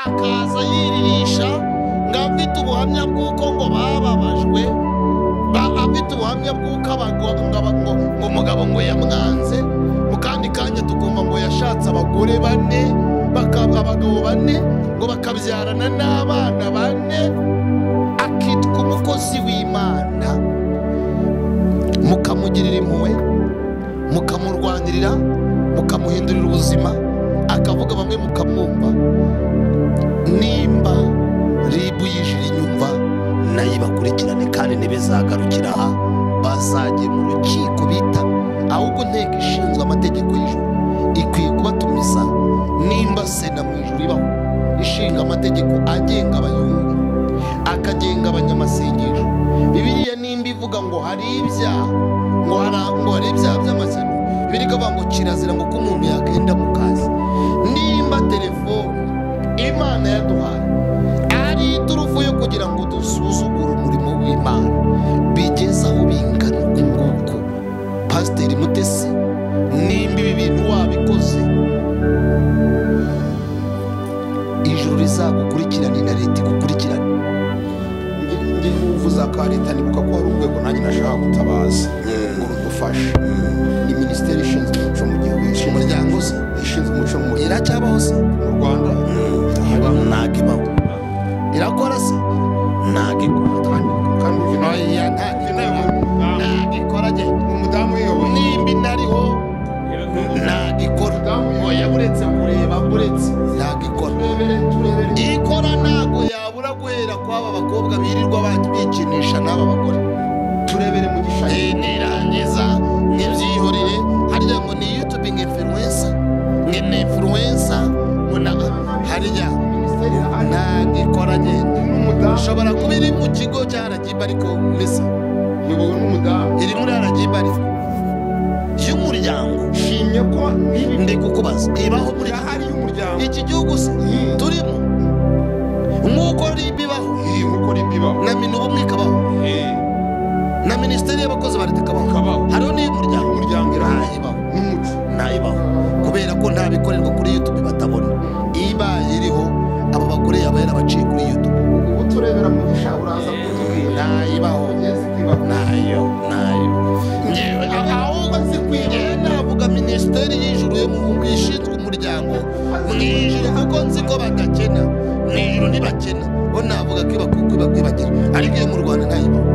akaza yiririsha ngo afite ubuhamya bw'uko ngo bababajwe, afite ubuhamya bw'uko ngo umugabo ngo yamwanze, mu kandi kanya tukumva ngo yashatse abagore 4, abagabo 4, ngo bakabyarana n'abana 4, akitwa umukozi w'Imana. mukamugirira impuhwe, mukamurwanirira, mukamuhindurira ubuzima, akavuga bamwe mukamwumva. nimba ribu y'ijuru inyumva nayo ibakurikirane, kandi ntibizagarukira aha, bazajye mu rukiko bita, ahubwo nteko ishinzwe amategeko y'ijuru ikwiye kubatumiza. nimba sena mu ijuru ibaho ishinga amategeko agenga abayumva, akagenga abanyamasengesho. Bibiliya nimba ivuga ngo hari ibyaha, ngo hari ibyaha by'amashyano, Bibiliya ikavuga ngo kirazira ngo ko umuntu yagenda mu kazi. nimba telefone Imana yaduhaye ari iturufu yo kugira ngo dusuzugure umurimo w'Imana, bigeze aho bingana uku nguku, Pasiteri Mutesi, nimba ibi bintu wabikoze, ijuru rizagukurikirane na leta igukurikirane. uvuza ka leta, nibuka ko hari urwego nanjye nashaka gutabaza ngo rudufashe. ni minisiteri ishinzwe umuco mu gihugu, umuryango se ishinzwe umuco mu iracyabaho se mu Rwanda. ntabwo ibaho, irakora se ntabwo ikora, kandi oya ntabwo ikora. umudamu yiyoboye, nimba inariho ntabwo ikora, oya buretse kureba, buretse ntabwo ikora. ikora ntabwo yabura guhera kw'aba bakobwa birirwa bikinisha n'aba bagore. turebere mu gishanga. nirangiza ntibyihorere, harya ngo ni YouTube influencer, ngo ni influencer, harya ntabwo ikora. agenda ushobora kuba iri mu kigo cya RGB ariko mbese nibowe n'umudamu iri muri RGB ariko y'umuryango. shimye ko ndi kukubaza ibaho muri hari y'umuryango iki gihugu se turimo, nk'uko ribibaho nk'uko ribibaho na minubumwe ikabaho na minisiteri y'abakozi ba leta ikabaho, hariho n'iy'umuryango. umuryango ntayibaho n'umuco ntayibaho, kubera ko nta bikorerwa kuri YouTube batabona. ibaye iriho aba bagore yaba yarabaciye kuri YouTube. ubu turebera mu gishanga uraza kutubwira ntayibaho nayo ngewe ahubwo zikwiye navuga minisiteri y'ijuru yo mu ishinzwe umuryango mu ijuru, kuko nzi ko badakena mu ijuru ntibakena, bo navuga ko ibakwibagira, ariko iyo mu Rwanda ntayibaho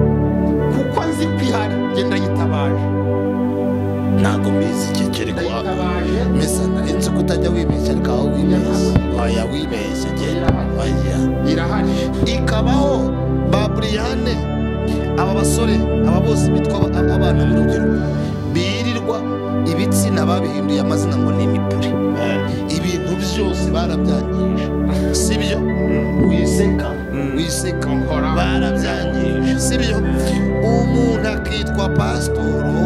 kuko nzi ko ihari genda yitabaje. ntabwo mbizi kekere ko mesa nzi ko utajya wibeshya, ariko aho wibeshya oya wibeshya genda oya irahari ikabaho. ba Briane aba basore aba bose bitwa abana b'urubyiruko birirwa ibitsina babihinduye amazina ngo ni imipuri, ibintu byose barabyangije, sibyo? wiseka barabyangije, sibyo? umuntu akitwa pasitoro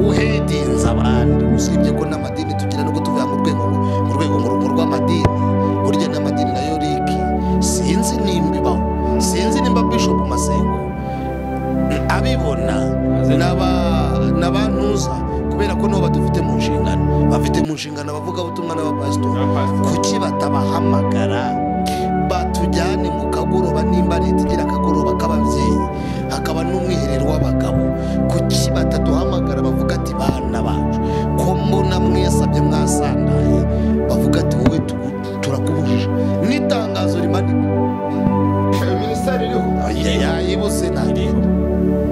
uhedinza abandi, usibye ko n'amadini rw'amadini, burya n'amadini nayo riki sinzi nimba ibaho, sinzi nimba Bishop Masengo abibona n'abantuza, kubera ko nabo badufite mu nshingano, bafite mu nshingano abavuga ubutumwa n'abapasitori. Kuki batabahamagara batujyane mu kagoroba, nimba leta igira akagoroba k'ababyeyi hakaba n'umwiherero w'abagabo, kuki bataduhamagara bavuga ati bana bacu ko mbona mwesabye mwasandaye, bavuga ati wowe turakubujije n'itangazo rimanika minisiteri iriho yayibuze ntariho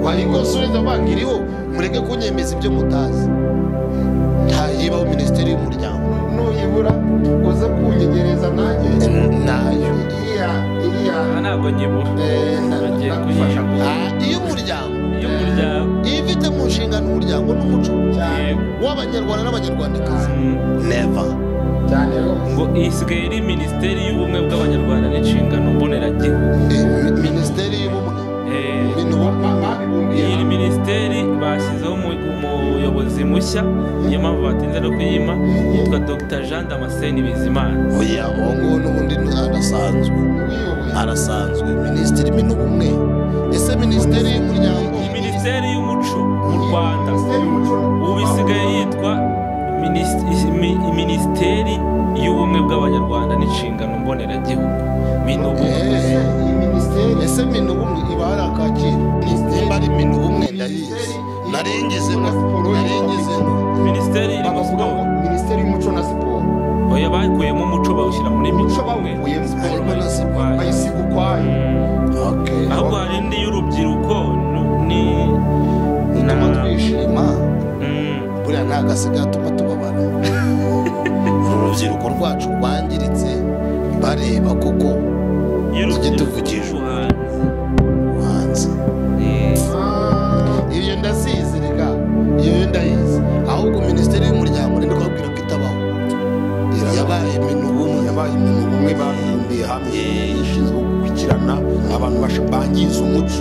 wayikosoreza bangiriho, mureke kunyemeza ibyo mutazi. Ntayibaho minisiteri y'umuryango, nuyibura uze kunyegereza nanjye nayo iriya ntabwo nyibura bagiye kuyifasha iy'umuryango y'umuryango ifite mu nshingano umuryango n'umuco w'abanyarwanda n'abanyarwandakazi. Never cyane rwose ngo isigaye ari minisiteri y'ubumwe bw'abanyarwanda n'inshingano mboneragihugu. minisiteri y'ubumwe iyi ni minisiteri bashyizeho umuyobozi mushya, niyo mpamvu batinze no kuyima, yitwa Dr Jean Damascene Bizimana. oya uwo nguwo n'ubundi arasanzwe minisitiri minubumwe. Ese minisiteri y'umuryango, Iyi minisiteri y'umuco mu Rwanda ubu isigaye yitwa minisiteri y'ubumwe bw'abanyarwanda n'inshingano mboneragihugu. Minubumwe. ese minubumwe iba hari akakira, nimba ari minubumwe ndayizi, narengezemo Minisiteri irimo siporo. minisiteri y'umuco na siporo, Oya bakuyemo umuco bawushyira muri umuco minubumwe. bawukuyemo harimo na siporo. bayisiga ukwayo. Ahubwo hari indi y'urubyiruko ni Inama twishima Mm. buriya nta gasigaye atuma tubabara. Urubyiruko rwacu rwangiritse bareba koko tujye tuvugisha ubuhanzi. Ibyo ndasizi rega, iyo ndayizi. Ahubwo minisiteri y'umuryango ni kubabwira ko itabaho, yabaye minubumwe. bamwe bahimbiye hamwe ishinzwe gukurikirana abantu bangiza umuco.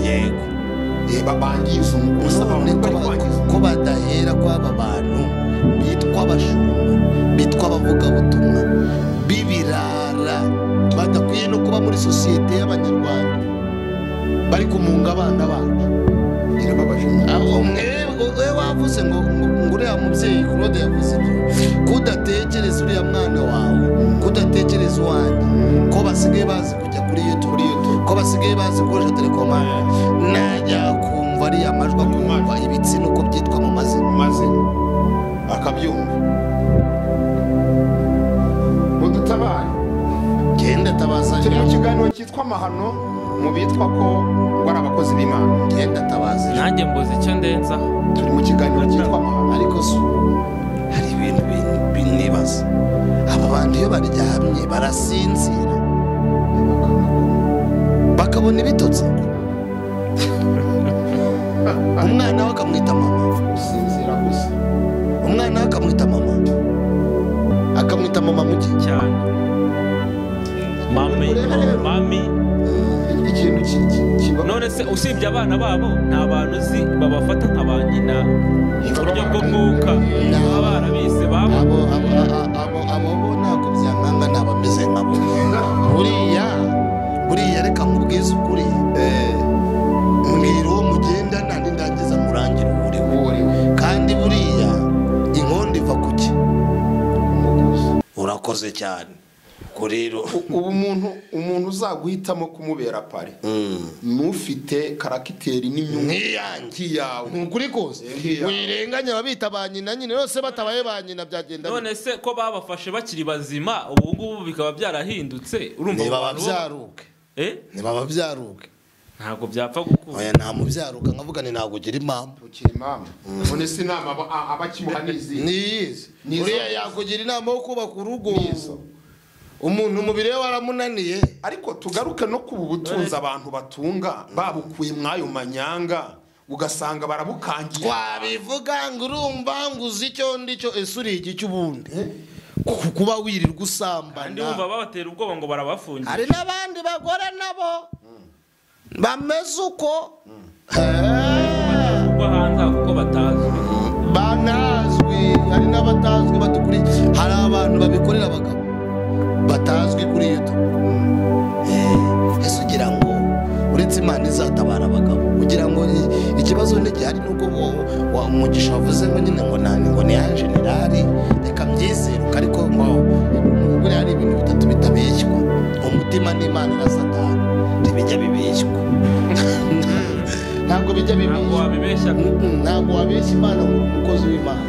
Bangiza umuco, ko badahera kw'aba bantu bitwa abashumba, bitwa abavugabutumwa b'ibirara, badakwiye no kuba muri sosiyete y'abanyarwanda, bari kumunga abana bacu. irababaje. aho mwebwe wavuze ngo uriya mubyeyi Claude yavuze ibyo, kudatekereza uriya mwana wawe, kudatekereza uwanjye, ko basigaye bazi kujya kuri YouTube, ko basigaye bazi gukoresha telekomande, najya kumva ariya majwi, akumva ibitsina uko byitwa mu mazina, maze akabyumva. Mudutabare, genda tabaza. turi mu kiganiro cyitwa amahano mu bitwa ko ngo ari abakozi b'Imana. genda tabaza. nanjye mbuze icyo ndenzaho. Turi mu kiganiro cyitwa amahano, ariko so hari ibintu binibaza, aba bantu iyo baryamye barasinzira bakabona ibitotsi, umwana we akamwita mama, gusinzira gusa. umwana we akamwita mama, akamwita mama muke cyane mami. Ikintu kiba None se usibye abana babo nta bantu uzi babafata nka ba nyina mu buryo bwo mwuka, baba barabise babo. abo bo ntabwo byankanga, ntabameze nkabo. buriya reka nkubwize ukuri, mbwira uwo mugendana nindangiza murangira uriwe, kandi buriya inkondo iva ku ki? Urakoze cyane. Rero ubu umuntu uzaguhitamo kumubera pare n'ufite karagiteri n'inyungu nk'iyawe, nk'ukuri kose wirenganya ababita ba nyina nyine, yose batabaye ba nyina byagenda. None se ko babafashe bakiri bazima, ubu ngubu bikaba byarahindutse, urumva ntibababyaruke, ntibababyaruke, ntabwo byapfa gukura. oya nta mubyaruka, nkavuga ni ntabwo ugira impamvu. ukiri mama. None se inama abakimuha niyizi, uriya yakugira inama yo kubaka urugo, umuntu umubiri we waramunaniye. Ariko tugaruke no kubu butunzi abantu batunga babukuye mwayo manyanga, ugasanga barabukangiye. Twabivuga ngo urumva nguzi icyo ndicyo, ese uri iki cy'ubundi kuba wirirwa usambana. Kandi bumva babatera ubwoba ngo barabafungira. Hari n'abandi bagore nabo bameze uko ubwo hanze kuko batazwi, banazwi, hari n'abatazwi badukurikiye. Hari abantu babikorera abagabo, kwetu ese ugira ngo uretse Imana izatabara abagabo ugira ngo ikibazo ntigihari nuko umugisha wavuze ngo nyine ngo ni ya generali reka mbyizere ariko ngo buri hari ibintu bitatu bitabeshywa umutima n'Imana na Satani ntibijya bibeshywa ntabwo bijya bibeshya ntabwo wabeshya Imana umukozi w'Imana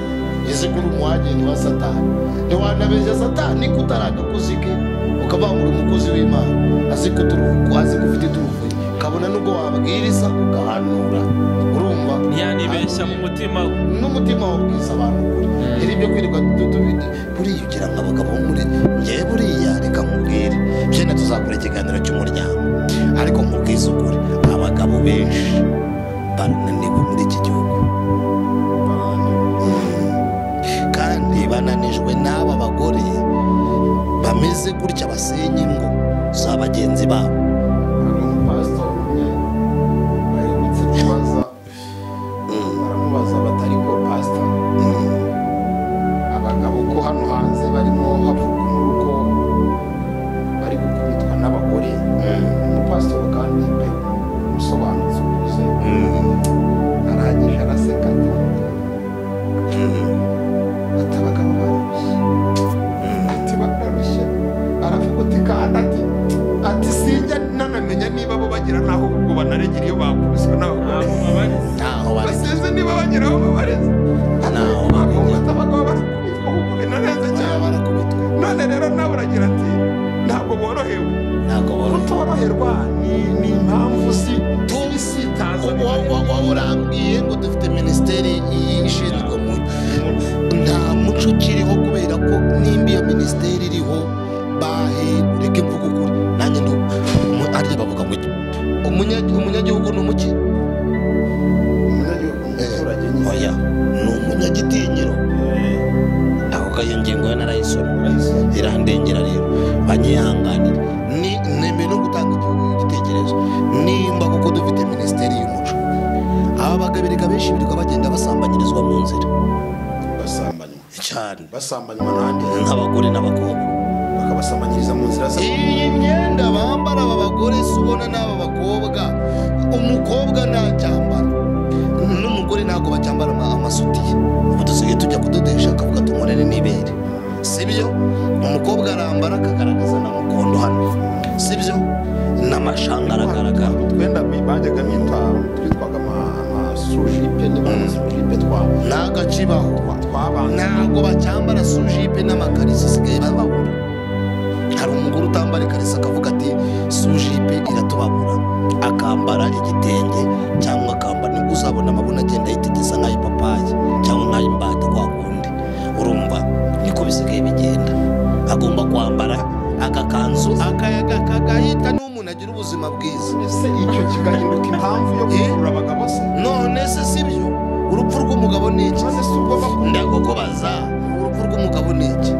ese kuri umuhageni wa Satani ntiwanabeshya Satani kutaragakozi ke ukabangura umukozi w'Imana azi ko ufite turuvuye kabona nubwo wabwiriza ugahanura urumva ntiyanibeshya mu mutima n'umutima wabwiza abantu kuri ibyo kwirirwa buriya ugira ngo abagabo muri ngewe buriya reka nkubwire byenda tuzakora ikiganiro cy'umuryango ariko nkubwiza ukuri abagabo benshi bananiwe muri iki gihugu kandi bananijwe n'aba bagore bameze gutya basenya ingo za bagenzi babo. baramubaza batari ko pastor abagabo ko hano hanze barimo havuga uko bari gukubitwa n'abagore umupastor kandi umusobanutsi uze arangije araseka abagabo barushye aravuga uti kandi ati sinjya nanamenya niba bo bagira naho ubwo banaregera iyo bakubiswe n'abagore basize niba bagira aho babareze abagabo barakubitwa kuko binaneze cyane none rero nawe uragira ati ntabwo borohewe kutoroherwa ni impamvu tubisitaza urambwiye ngo dufite minisiteri ishinzwe nta muco ukiriho kubera ko nimba iyo minisiteri iriho ureke mvuga ukuri nanjye arya bavuga ngo umunyagihugu ni umuki oya ni umunyagitinyiro ako kayo ngingo yo narayisomye irandengera rero banyihanganire nemeye no gutanga igitekerezo nimba kuko dufite minisiteri y'umuco aba bagabirika benshi birirwa bagenda basambanyirizwa mu nzira cyane basambanywa n'andi nk'abagore n'abakobwa bakabasambanyiriza mu nzira zabo. Iyi myenda bambara aba bagore si ubona n'aba bakobwa umukobwa ntacyambara n'umugore ntabwo bacyambara amasutiye ubu dusigaye tujya kudodesha akavuga tumurere n'ibere sibyo umukobwa arambara akagaragaza na mukondo hano sibyo n'amashanga aragaragara twenda bajyaga twitwaga amasujipe n'amasujipe ntagakibaho ntabwo bacyambara sujipe n'amakarisi asigaye bababura hari umugore utambara ikarisi akavuga ati sujipe iratubabura akambara igitenge cyangwa akambara nibwo uzabona amabona agenda yitegeza nk'ay'ipapayi cyangwa nk'ay'imbata kwa kundi urumva niko bisigaye bigenda agomba kwambara agakanzu akayaga kagahita n'umuntu agira ubuzima bwiza ese icyo kigahinduka impamvu yo gukurura abagabo se none se sibyo urupfu rw'umugabo ni iki ndakukubaza urupfu rw'umugabo ni iki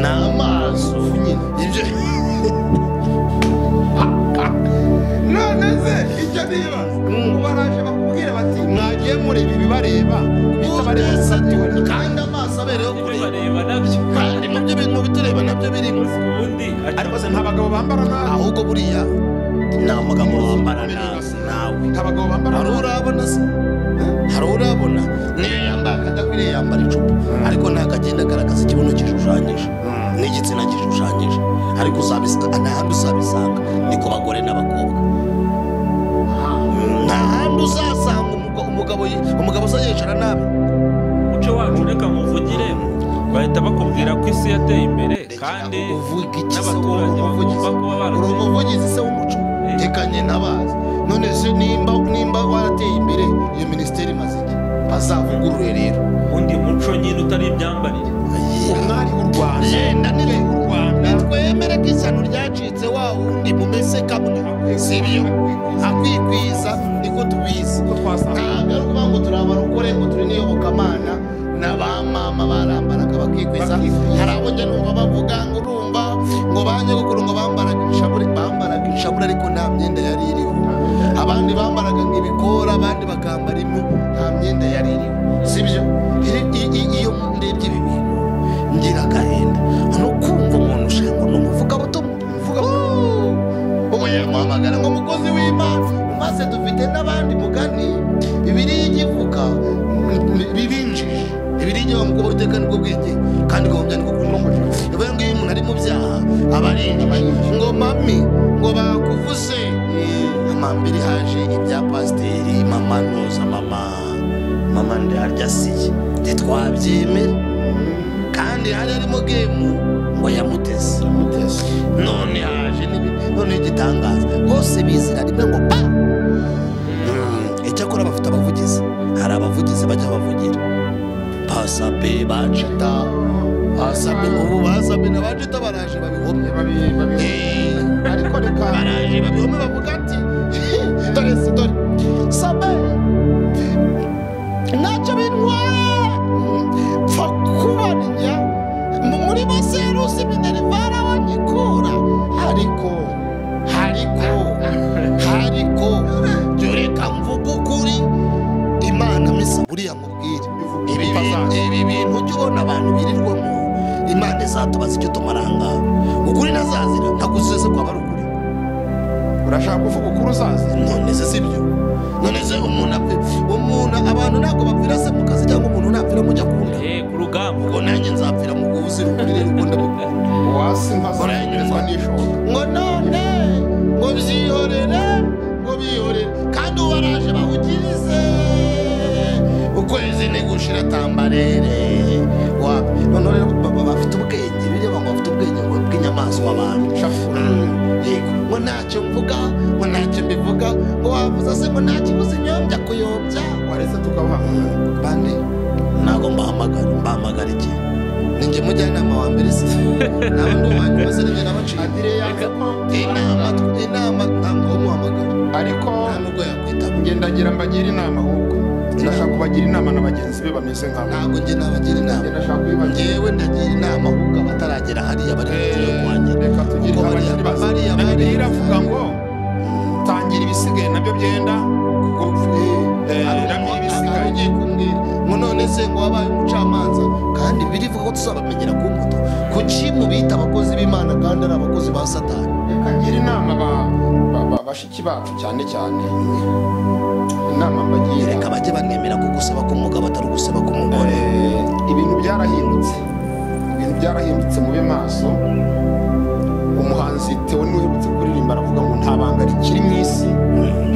ni amaso ibyo none se icyo nibaza baraje bakubwira bati mwagiye mureba ibibareba kandi amaso abereyeho bareba nabyo kandi mubyo bintu bitureba nabyo birimo ariko se nta bagabo bambara nabi ahubwo buriya nta mugabo wambara nawe abagabo bambara hari urabona se hari urabona niyo yambaye akadakwiriye yambara icupa ariko ntabwo agenda agaragaza ikibuno kishushanyije n'igitsina kishushanyije ariko nta handi uzabisanga ni ku bagore n'abakobwa nta handi uzasanga umugabo uza yicara nabi umuco wacu reka nkuvugire bahita bakubwira ko isi yateye imbere kandi n'abaturage bagomba kuba uri umuvugizi se w'umuco tekanye ntabazi none se nimba warateye imbere iyo minisiteri imaze iki bazavugurure rero undi muco nyine utari imyambarire umwari w'u Rwanda yenda nire u Rwanda twemere ko ishyano ryacitse wa wundi mumese kamwe sibyo akwikwiza niko tubizi ntabwo ari ukuvuga ngo turi abarokore ngo turi n'iyobokamana n'abamama barambaraga bakikwiza hari abo njya numva bavuga ngo urumva ngo banyogokuru ngo bambaraga inshabure ariko nta myenda yari iriho abandi bambaraga nk'ibikora abandi bakambara impu nta myenda yari iriho sibyo iyo ndebye ibi bintu ngira agahinda no kumva umuntu ushaka ngo ni umuvugabutumwa abarinzi ngo mami ngo bakuvuze amambiri haje ibya pasiteri mama noza mama ndarya siye ntitwabyemera kandi hari arimo gemu ngo yamuteze none haje none igitangaza bose bizira rimwe ngo pa icyakora bafite abavugizi hari abavugizi bajya bavugira pasabe bacita pasabe ubu basabe n'abacita baraje babihomye ariko reka baraje babihomye bavuga ati dore sabe ntacyo bintwaye pfa kubanya muri bose rusi minerivara wanyikura ariko reka mvuga ukuri imana misa buriya mubwire ibi bintu ujya ubona abantu birirwamo imana izatubaza icyo tumaranga ukuri nazazira ntaguzize ko aba ari ukuri urashaka kuvuga ukuri uzazira none se sibyo none se umuntu abantu ntabwo bapfira se mu kazi cyangwa umuntu ntapfira mujya kunda ku rugamba ubwo nanjye nzapfira mu guhuzira ukuri rero ukunda wasi mpazanyerezwa n'ishoka ngo none ngo byihorere kandi ubaraje bahugirize ukwezi ni gushira tambarere wapi none rero bafite ubwenge bireba ngo bafite ubwenge bw'inyamaswa abantu yego ngo ntacyo mvuga ngo ntacyo mbivuga ngo wavuza se ngo ntakibuze inyombya kuyobya waretse tukabahamagara bande ntabwo mbahamagara iki ninjye mujyanama wa mbere se nawe ndi uwanyu maze ninjye nabaciye inama ntabwo muhamagara ariko nta nubwo yakwitaba ngendagira mbagira inama ahubwo ndashaka kubagira inama na bagenzi be bameze nk'abo ntabwo njye nabagira inama njyewe ndagira inama ahubwo abataragera hariya bari kugera kwanjye reka tugire abakiri bato bibiri iravuga ngo tangira ibisigaye nabyo byenda nabyo ibisigaye ugiye kumbwira ngo none se ngo wabaye umucamanza kandi birivuga ko tuzabamenyera ku mbuto kuki mubita abakozi b'imana kandi ari abakozi ba satani reka ngira inama bashiki bacu cyane inama mbagira reka bajye banemera ko gusaba k'umugabo atari ugusaba k'umugore ibintu byarahindutse mube maso umuhanzi Theo niwe uherutse kuririmba aravuga ngo nta banga rikiri mu isi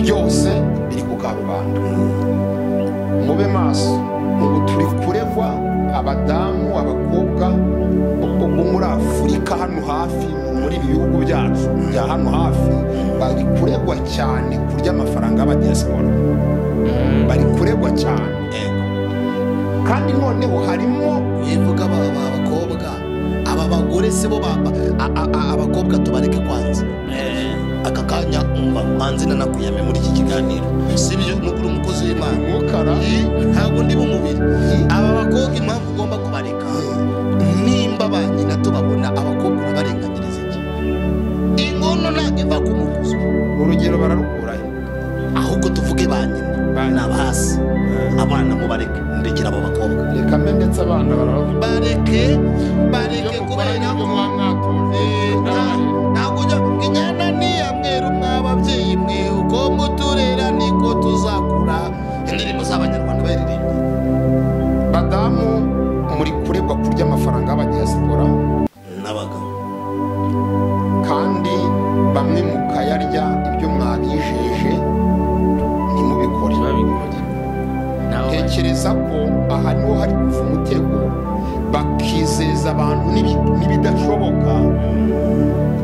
byose biri ku karubanda mube maso ubu turi kuregwa abadamu abakobwa bo muri Afurika hano hafi muri ibi bihugu byacu bya hano hafi bari kuregwa cyane kurya amafaranga y'abadiaspora bari kuregwa cyane kandi noneho harimo bivuga abakobwa aba bagore se bo abakobwa tubareke kwanza aka kanya umva hanze nanakuyame muri iki kiganiro sibyo n'ukuri umukozi w'Imana mukara ntabwo ndi bumubiri aba bakobwa impamvu ugomba kubareka nimba banyina tubabona abakobwa urabarenganyiriza iki ingono ntabwo iva ku mukuzo urugero bararukurayo ahubwo tuvuge banyina n'abasi abana mubareke ndekera abo bakobwa reka mbe ndetse abana bareke kubera ko ntabwo ujya inyana niya mweru mw'ababyeyi mwe uko muturera niko tuzakura indirimbo z'abanyarwanda baririmba badamu muri kuregwa kurya amafaranga y'abadiaspora n'abagabo kandi bamwe mukayarya ibyo mwabijeje ntimubikore tekereza ko aha niho hari kuva umutego bakizeza abantu n'ibidashoboka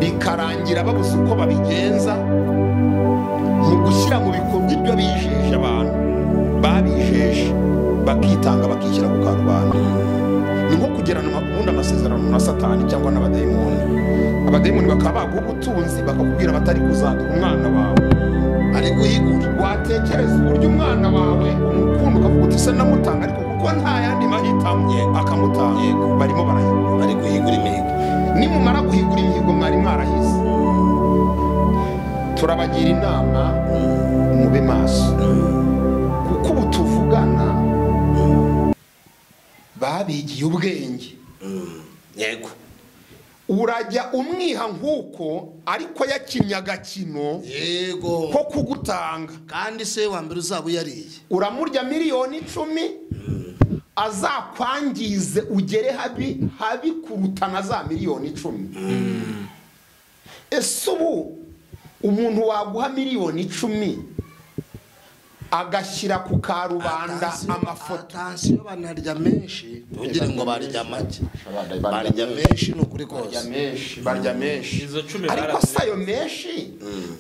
bikarangira babuze uko babigenza mu gushyira mu bikorwa ibyo bijeje abantu babijeje bakitanga bakishyira ku karubanda ni nko kugirana ubundi amasezerano na satani cyangwa n'abadayimoni bakaba baguha ubutunzi bakakubwira batari kuzaduha umwana wawe ari guhigura watekereza uburyo umwana wawe umukunda ukavuga uti se namutanga ariko kuko nta yandi mahitamo akamutanga barimo bari guhigura imihigo nimumara guhigura imihigo mwari mwarahize turabagira inama mube maso kuko ubu tuvugana babigiye ubwenge yego urajya umwiha nk'uko ariko yakinnye agakino yego ko kugutanga kandi se wa mbere uzaba uyariye uramurya miliyoni 10 azakwangize ugere habi kuruta na za miliyoni 10 ese ubu umuntu waguha miliyoni 10 agashyira ku karubanda amafoto atansiyo banarya menshi ugire ngo barya make barya menshi n'ukuri kose barya menshi Izo 10 ariko sayo menshi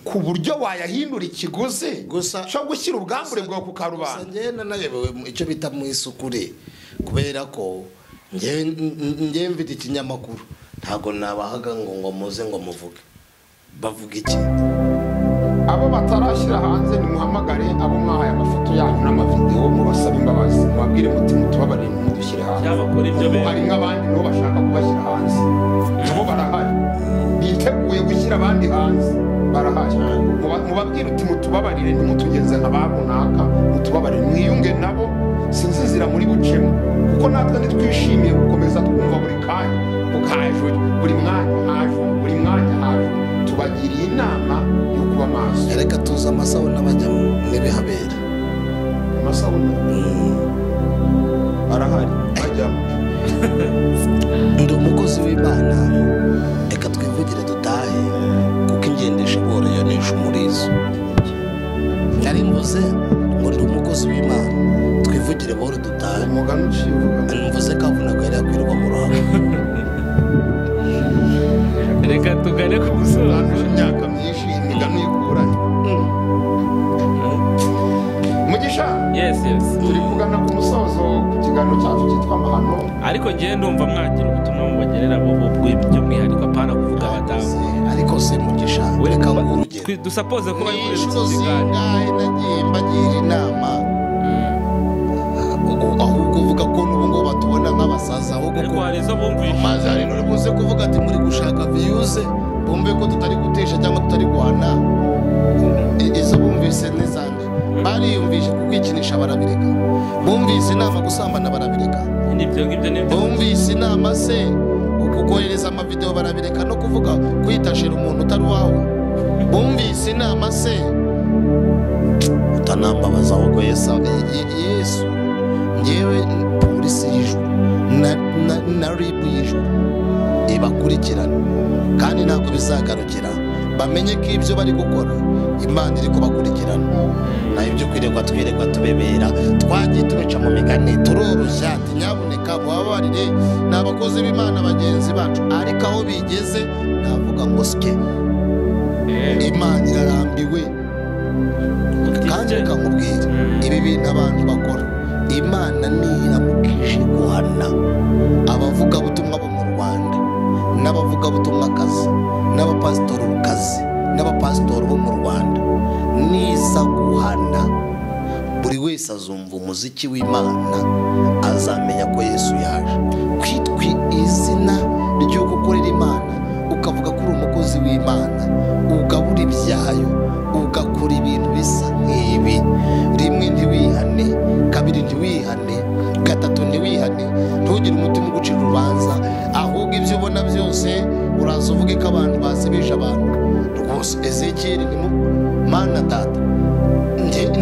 ku buryo wayahindura ikiguzi Gusa- cyo gushyira ubwambure bwawe ku gusa karubanda njyewe nayobewe icyo bita mu isukure kubera ko njyewe mfite ikinyamakuru ntabwo nabahaga ngo muze ngo muvuge bavuga iki abo batarashyira hanze nimuhamagare abo mwahaye amafoto yanyu n'amavideo mubasaba imbabazi mubabwire muti mutubabarire mudushyire hanze Cyabakora ibyo bene. hari nk'abandi nabo bashaka kubashyira hanze nabo barahari biteguye gushyira abandi hanze barahari mubabwire uti mutubabarire ntimutugenze nka ba runaka mutubabarire mwiyunge nabo sinzi inzira muri bucemo kuko natwe ntitwishimiye gukomeza twumva buri kanya bukaje buri mwanya haje tubagiriye inama yo kuba maso reka tuzi amasabune abajyamo n'ibihabera amasabune arahari bajyamo ndi umukozi w'Imana reka twivugire dutahe kuko ingendesha boro yo nishe umurizo nari mvuze ngo ndi umukozi w'Imana twivugire boro dutahe umugani ucivuga mvuze ko avunaga yari yakwirwa mu ruhame reka tugane ku musozo. imyaka myinshi imigani ikuranye mugisha Yes. turi kugana ku musozo ku kiganiro cyacu cyitwa amahano Ariko ngiye ndumva mwagira ubutumwa mubagerera bo by'umwihariko apana kuvuga abadamu. ariko se mugisha reka ngo urugero Dusapoze ko bari muri inshuro iki kiganiro. zingahe nagiye mbagira inama ahubwo uvuga ko n'ubu ngubu batubona nk'abasaza ahubwo Ariko ko hari izo bumvishe. maze hari n'uri buze kuvuga ati muri gushaka viyuze bumve ko tutari gutesha cyangwa tutari guhana izo bumvise n'izandi bariyumvishe kukwikinisha barabireka bumvise inama gusambana barabireka Nibyo ngibyo nibyo. bumvise inama se kukohereza amavideo barabireka no kuvuga kwitashira umuntu utari wawe bumvise inama se utanambabaza ahubwo Yesu ngewe polisi y'ijuru na ribu y'ijuru ibakurikirana kandi ntabwo bizagarukira bamenye ko ibyo bari gukora Imana iri kubakurikirana naho ibyo kwirirwa tubebera twagiye tubica mu migani turoroshya ati nyabuneka mubabarire ni abakozi b'Imana bagenzi bacu ariko aho bigeze navuga ngo sike Imana irarambiwe kandi reka nkubwire ibi bintu abantu bakora Imana niramukije guhana abavugabutumwa bo mu Rwanda n'abavugabutumwakazi n'abapasitorukazi n'abapasitori bo mu Rwanda niza guhana buri wese azumva umuziki w'Imana azamenya ko Yesu yaje kwitwa izina ryo gukorera Imana ukavuga ko uri umukozi w'Imana ugabura ibyayo ugakora ibintu bisa nk'ibi rimwe ntiwihane kabiri ntiwihane gatatu ntiwihane ntugire umutima ugucira urubanza ahubwo ibyo ubona byose uraza uvuge ko abantu basebesha abantu rwose Ezekiel ni Mana data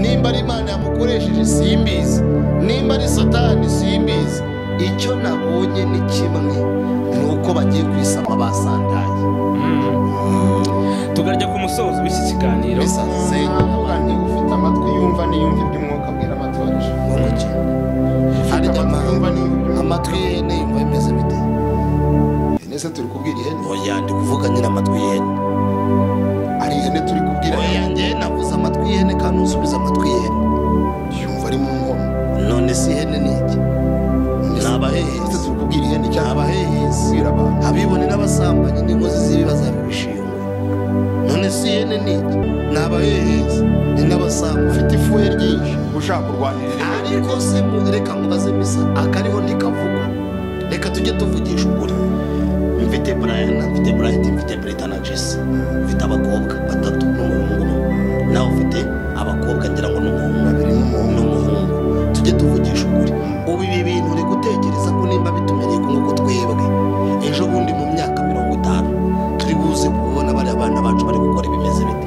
nimba ari Imana yamukoresheje simbizi nimba ari Satani simbizi icyo nabonye ni kimwe ni uko bagiye kwisama basandaye tugarya ku musozo w'iki kiganiro. bisaze navuga nti ufite amatwi yumva niyumva iby'umwuka abwira amatoresha ngoki hari amatwi y'ihene yumva bimeze bite nese turi kubwira ihene oya ndi kuvuga nyine amatwi y'ihene ari ihene turi kubwira oya njye navuze amatwi y'ihene kandi usubiza amatwi y'ihene yumva ari mu nkono none si ihene ni iki ni abahehezi nese turi kubwira ihene ni cyangwa abahehezi kubwira abantu abibone n'abasambanyi n'inkozi z'ibibazo bibishingwe none si ihene ni iki ni abahehezi ni n'abasambanyi ufite ifuhe ryinshi ushaka kurwanirira ihene ariko se reka mubaze misa akariho ntikavugwa reka tujye tuvugisha ukuri mfite Brian mfite Bright mfite Brita na Jesse mfite abakobwa 3 n'umuhungu umwe nawe ufite abakobwa ngira ngo n'umuhungu tujye tuvugisha ukuri ubu ibi bintu uri gutekereza ko nimba bitumereye ko nguko twebwe ejo bundi mu myaka 50 turi buze kubona bari abana bacu bari gukora ibimeze bite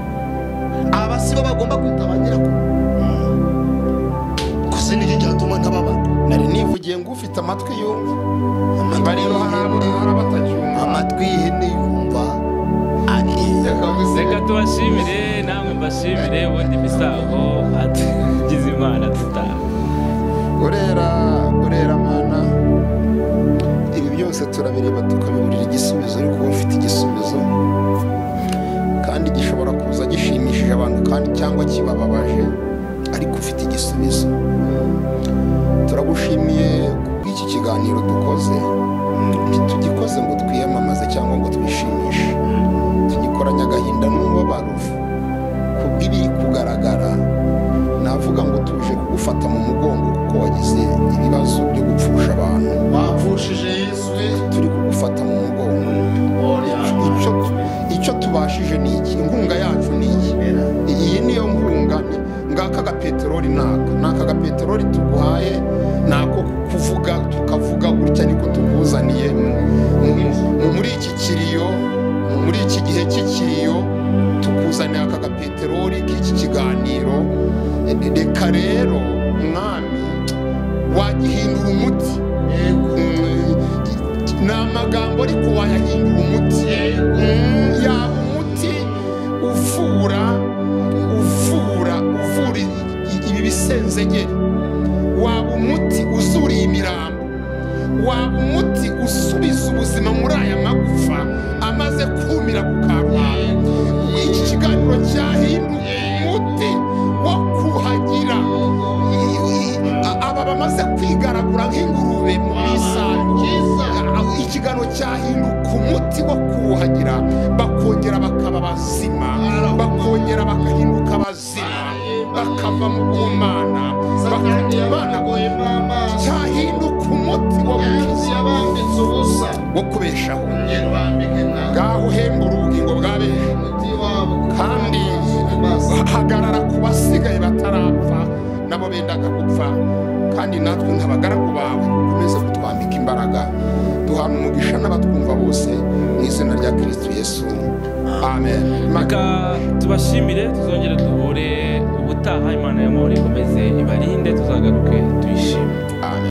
abasibo bagomba kwita abanyirako kuze n'icyo cyatuma ntababana nari nivugiye ngo ufite amatwi yumva niba rero hari abatacyumva amatwi y'ihene yumva ari mbashimire namwe mbashimire ubundi misago atugize imana tutaha urera mana ibi byose turabireba tukabiburira igisubizo ariko wowe ufite igisubizo kandi gishobora kuza gishimishije abantu kandi cyangwa kibababaje ariko ufite igisubizo. Turagushimiye kubw'iki kiganiro dukoze, ntitugikoze ngo twiyamamaze cyangwa ngo twishimishe, tugikoranye agahinda n'umubabaro kubw'ibiri kugaragara. Navuga ngo tuje kugufata mu mugongo kuko wagize ibibazo byo gupfusha abantu, wapfushije Yesu, turi kugufata mu mugongo. Icyo tubashije ni iki? Inkunga yacu ni iki? Iyi niyo nkunga. Ngaka gapeteroli naka gapeteroli tuguhaye nako kuvuga tukavuga gutya niko tukuzaniye muri iki kiriyo, muri iki gihe cy'ikiriyo tukuzaniye aka gapeteroli k'iki kiganiro. Reka rero mwami wagihindura umuti, ni amagambo ariko wayahindura umuti, yaba umuti uvura ibi bisenzegeri, waba umuti uzura imirambo, waba umuti usubiza ubuzima muri aya magufa amaze kumira ku karubanda. Iki kiganiro cyahinduye umuti wo kuhagira aba bamaze kwigaragura nk'ingurube mu bisango. Ikiganiro cyahinduka umuti wo kuhagira, bakongera bakaba bazima, bakongera bakahinduka bazima, bakava mu bumana, cyahinduka umuti wo gukiza, wo kubeshaho. Ngaho uhembura ubugingo bwa benshi kandi hagarara ku basigaye batarapfa nabo bendaga gupfa, kandi natwe nk'abagaragu bawe ukomeze kutwambika imbaraga. Duhana umugisha n'abatwumva bose mu izina rya Kristo Yesu, amen. Reka tubashimire, tuzongere duhure ubutaha. Imana y'amahoro ikomeze ibarinde, tuzagaruke tuyishime.